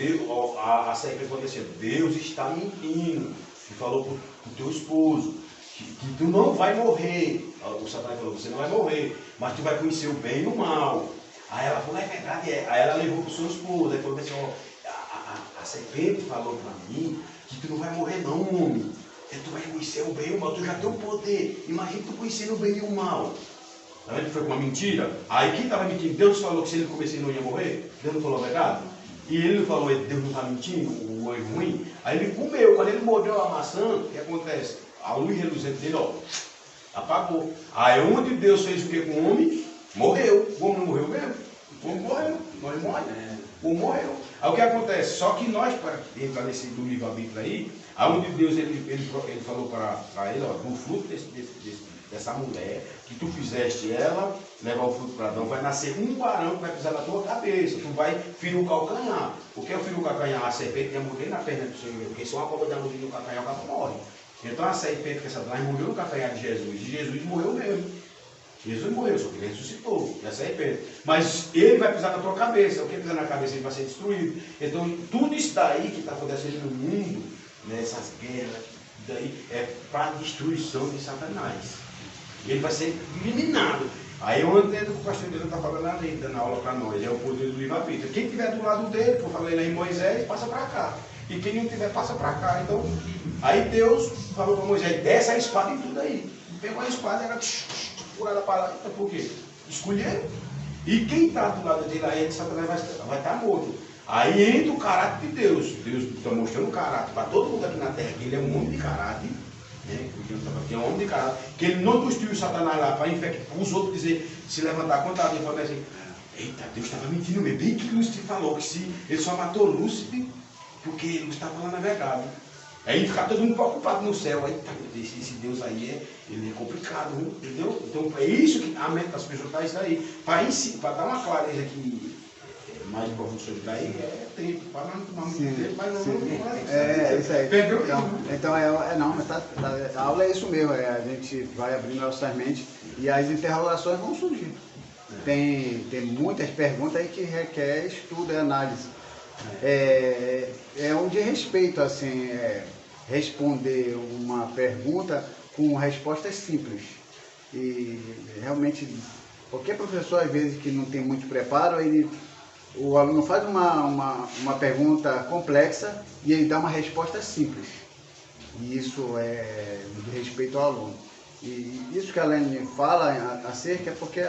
a serpente aconteceu, Deus está mentindo, e falou para o teu esposo, que tu não vai morrer. O Satanás falou, você não vai morrer, mas tu vai conhecer o bem e o mal. Aí ela falou, é verdade, Aí ela levou para o seu esposo, aí falou assim, a serpente falou para mim que tu não vai morrer não, homem. Tu vai conhecer o bem e o mal, tu já tem o poder. Imagina tu conhecendo o bem e o mal. Tá vendo que foi uma mentira? Aí quem estava mentindo? Deus falou que se ele comesse ele não ia morrer? Deus não falou a verdade? E ele falou, Deus não está mentindo, o anjo ruim? Aí ele comeu, quando ele mordeu a maçã, o que acontece? A luz reluzente dele, apagou. Aí onde Deus fez o que com o homem? Morreu. O homem não morreu mesmo? O homem morreu. O homem morreu. Aí o que acontece? Só que nós, para entrar nesse do livro-arbítrio aí, Aonde Deus ele falou para ele, ó, do fruto dessa mulher, que tu fizeste ela, levar o fruto para Adão, vai nascer um varão que vai pisar na tua cabeça, tu vai ferir o calcanhar. O que é o ferir o calcanhar? A serpente ia morder na perna do Senhor, porque se uma cobra dá mordida no calcanhar, o cara morre. Então a serpente, que essa Satanás, morreu no calcanhar de Jesus, e Jesus morreu mesmo. Jesus morreu, só que ele ressuscitou, e a serpente. Mas ele vai pisar na tua cabeça, o que pisar na cabeça ele vai ser destruído. Então tudo isso daí que está acontecendo no mundo, nessas guerras, daí é para a destruição de Satanás. Ele vai ser eliminado. Aí eu entendo que o pastor Deus está falando ali, dando aula para nós, é o poder do livre-arbítrio. Quem estiver do lado dele, por falar em Moisés, passa para cá. E quem não tiver, passa para cá. Então, aí Deus falou para Moisés, desce a espada em tudo aí. Pegou a espada e era furada para lá. Então, por quê? Escolheram. E quem está do lado dele aí, Satanás vai estar morto. Aí entra o caráter de Deus. Deus está mostrando o caráter para todo mundo aqui na terra, que ele é um homem de caráter. Que é um homem de caráter, que ele não destruiu Satanás lá para infectar os outros, dizer, se levantar contra ele e falar assim, eita, Deus estava mentindo mesmo, bem que Lúcifer falou, que se ele só matou Lúcifer, porque Lúcifer estava falando a verdade. Aí ficar todo mundo preocupado no céu, aí tá, esse Deus aí ele é complicado, entendeu? Então é isso que a mente das pessoas está isso aí, para dar uma clareza aqui mais professor daí, tempo, para não tomar muito tempo, mas não
isso aí. Então não, mas a aula é isso mesmo, a gente vai abrindo nossas mentes e as interrogações vão surgir. Tem muitas perguntas aí que requer estudo e análise. É um de respeito, assim, responder uma pergunta com respostas simples. E realmente, qualquer professor, às vezes, que não tem muito preparo, o aluno faz uma pergunta complexa e ele dá uma resposta simples. E isso é de respeito ao aluno. E isso que a Lene fala acerca é porque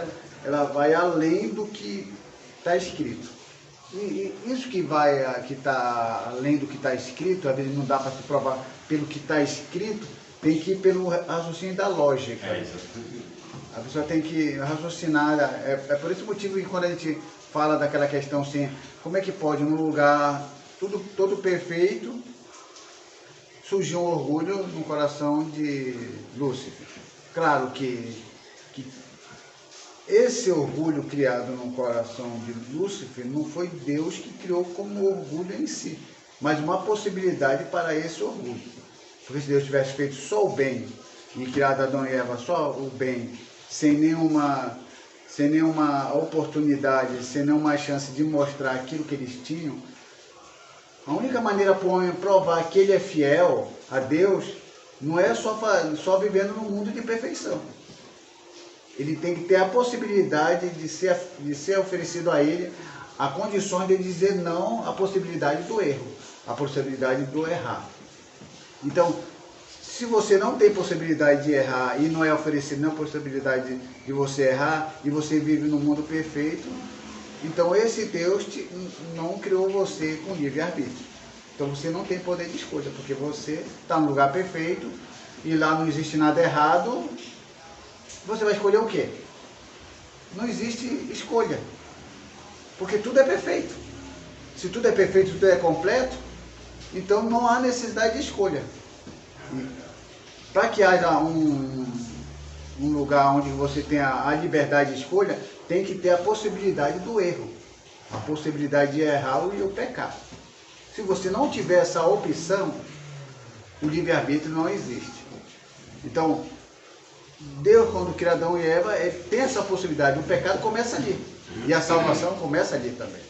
ela vai além do que está escrito. E isso que está além do que está escrito, às vezes não dá para se provar pelo que está escrito, tem que ir pelo raciocínio da lógica. A pessoa tem que raciocinar. É por esse motivo que quando a gente fala daquela questão assim, como é que pode num lugar todo perfeito surgir um orgulho no coração de Lúcifer? Claro que esse orgulho criado no coração de Lúcifer não foi Deus que criou como orgulho em si, mas uma possibilidade para esse orgulho. Porque se Deus tivesse feito só o bem e criado Adão e Eva só o bem, sem nenhuma oportunidade, sem nenhuma chance de mostrar aquilo que eles tinham, a única maneira para o homem provar que ele é fiel a Deus não é só vivendo num mundo de perfeição. Ele tem que ter a possibilidade de ser oferecido a ele a condições de dizer não à possibilidade do erro, à possibilidade do errar. Então, se você não tem possibilidade de errar e não é oferecido nem a possibilidade de você errar e você vive num mundo perfeito, então esse Deus não criou você com livre-arbítrio. Então você não tem poder de escolha, porque você está num lugar perfeito e lá não existe nada errado. Você vai escolher o quê? Não existe escolha, porque tudo é perfeito. Se tudo é perfeito, tudo é completo, então não há necessidade de escolha. Para que haja um lugar onde você tenha a liberdade de escolha, tem que ter a possibilidade do erro, a possibilidade de errar e o pecar. Se você não tiver essa opção, o livre-arbítrio não existe. Então, Deus, quando cria Adão e Eva, ele tem essa possibilidade. O pecado começa ali. E a salvação começa ali também.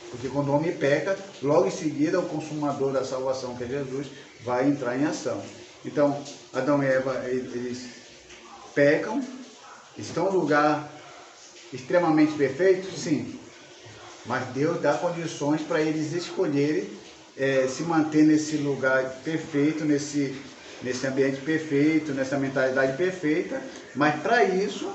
Porque quando o homem peca, logo em seguida o consumador da salvação, que é Jesus, vai entrar em ação. Então, Adão e Eva, eles pecam, estão num lugar extremamente perfeito? Sim. Mas Deus dá condições para eles escolherem se manter nesse lugar perfeito, nesse ambiente perfeito, nessa mentalidade perfeita, mas para isso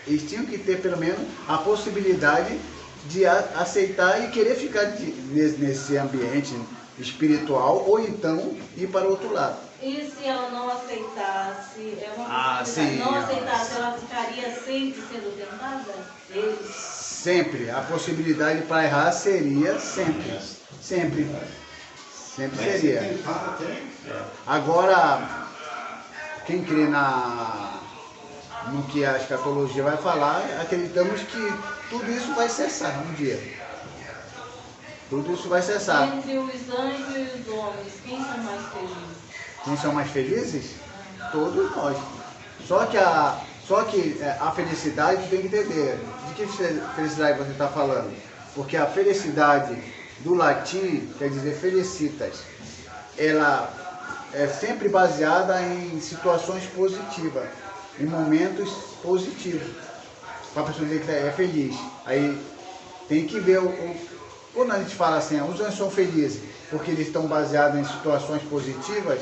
eles tinham que ter pelo menos a possibilidade de aceitar e querer ficar nesse ambiente espiritual ou então ir para o outro lado.
E se ela não aceitasse,
não
aceitasse, ela ficaria sempre sendo tentada?
Sempre. A possibilidade para errar seria sempre. Sempre seria. Agora, quem crê no que a escatologia vai falar, acreditamos que tudo isso vai cessar um dia. Tudo isso vai cessar.
Entre os anjos e os homens, quem são mais felizes?
Quem são mais felizes? Todos nós. Só que a felicidade tem que entender. De que felicidade você está falando? Porque a felicidade do latim quer dizer felicitas. Ela é sempre baseada em situações positivas, em momentos positivos. Para a pessoa dizer que é feliz. Aí tem que ver quando a gente fala assim, os anjos são felizes porque eles estão baseados em situações positivas,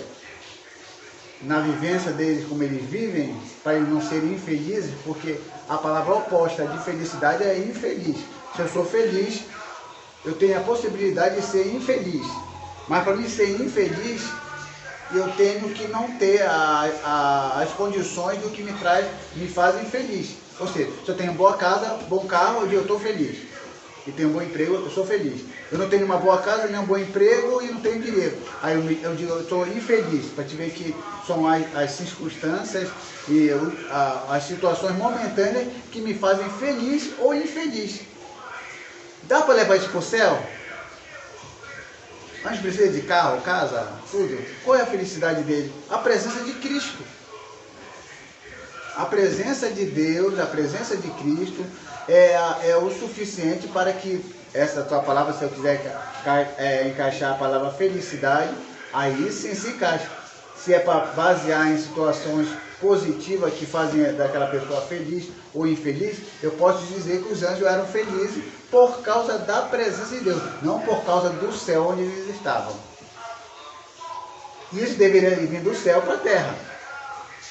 na vivência deles, como eles vivem, para eles não serem infelizes, porque a palavra oposta de felicidade é infeliz. Se eu sou feliz, eu tenho a possibilidade de ser infeliz. Mas para mim ser infeliz, eu tenho que não ter as condições do que me fazem feliz. Ou seja, se eu tenho boa casa, bom carro, eu estou feliz. E tenho um bom emprego, eu sou feliz. Eu não tenho uma boa casa, nem um bom emprego e não tenho dinheiro. Aí eu digo, eu estou infeliz, para te ver que são as circunstâncias e as situações momentâneas que me fazem feliz ou infeliz. Dá para levar isso para o céu? A gente precisa de carro, casa, tudo. Qual é a felicidade dele? A presença de Cristo. A presença de Deus, a presença de Cristo é o suficiente para que essa tua palavra, se eu quiser encaixar a palavra felicidade, aí sim se encaixa. Se é para basear em situações positivas que fazem daquela pessoa feliz ou infeliz, eu posso dizer que os anjos eram felizes por causa da presença de Deus, não por causa do céu onde eles estavam. Isso deveria vir do céu para a terra.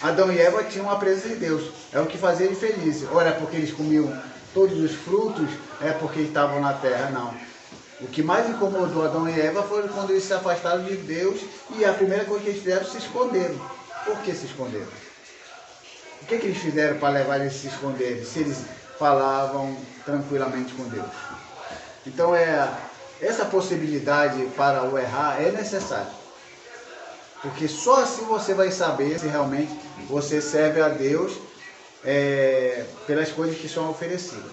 Adão e Eva tinham a presença de Deus, é o que fazia eles felizes. Ora, é porque eles comiam todos os frutos, é porque estavam na terra, não. O que mais incomodou Adão e Eva foi quando eles se afastaram de Deus e a primeira coisa que eles fizeram se esconderam. Por que se esconderam? O que eles fizeram para levar eles a se esconderem, se eles falavam tranquilamente com Deus? Então, essa possibilidade para o errar é necessária. Porque só assim você vai saber se realmente você serve a Deus pelas coisas que são oferecidas.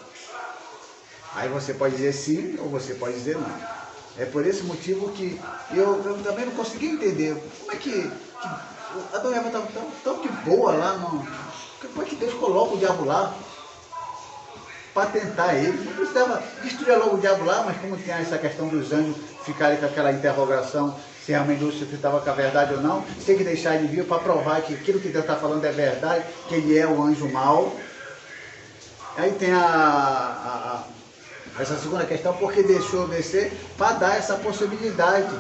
Aí você pode dizer sim ou você pode dizer não. É por esse motivo que eu também não consegui entender como é que Adão e Eva estavam tão de boa lá. Como é que Deus coloca o diabo lá para tentar ele? Não precisava destruir logo o diabo lá, mas como tem essa questão dos anjos ficarem com aquela interrogação se realmente Lúcifer estava com a verdade ou não, tem que deixar ele vir para provar que aquilo que Deus está falando é verdade, que ele é o anjo mau. Aí tem essa segunda questão, porque deixou descer para dar essa possibilidade.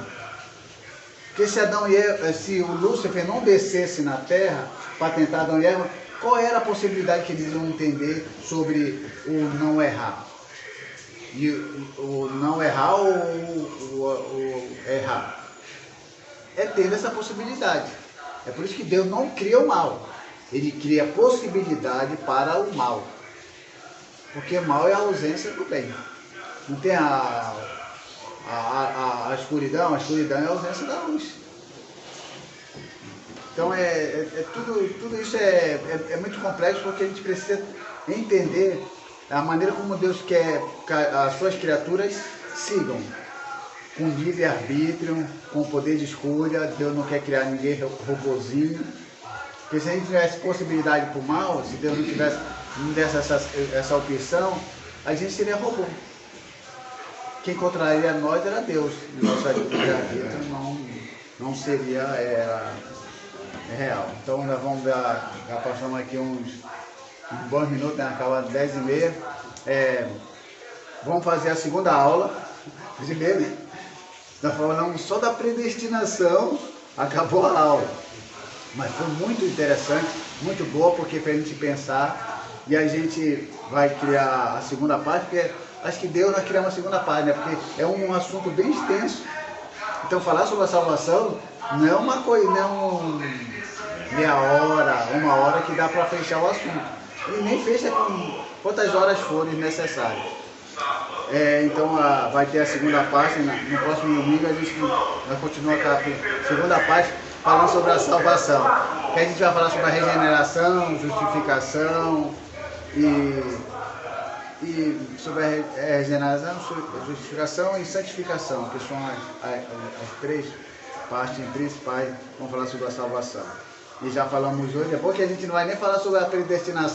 Porque se o Lúcifer não descesse na terra para tentar Adão e Eva, qual era a possibilidade que eles iam entender sobre o não errar? E o não errar ou o errar? É tendo essa possibilidade. É por isso que Deus não cria o mal. Ele cria a possibilidade para o mal. Porque mal é a ausência do bem. Não tem a escuridão é a ausência da luz. Então tudo isso é muito complexo, porque a gente precisa entender a maneira como Deus quer que as suas criaturas sigam. Com livre-arbítrio, com poder de escolha. Deus não quer criar ninguém robozinho. Porque se a gente tivesse possibilidade para o mal, se Deus não desse essa opção, a gente seria robô. Quem controlaria nós era Deus. E nosso livre-arbítrio não seria real. Então nós vamos já passamos aqui uns bons minutos, né? Acabando 10h30. Vamos fazer a segunda aula de ler, né? Nós falamos só da predestinação, acabou a aula. Mas foi muito interessante, muito boa, porque fez a gente pensar. E a gente vai criar a segunda parte, porque acho que Deus vai criar uma segunda parte, né? Porque é um assunto bem extenso. Então falar sobre a salvação não é uma coisa, não é meia hora, uma hora que dá para fechar o assunto. E nem fecha com quantas horas forem necessárias. Então vai ter a segunda parte, no próximo domingo a gente vai continuar com a segunda parte, falando sobre a salvação. Que a gente vai falar sobre a regeneração, justificação e sobre a regeneração, justificação e santificação, que são as três partes principais. Vamos falar sobre a salvação. E já falamos hoje, depois que a gente não vai nem falar sobre a predestinação.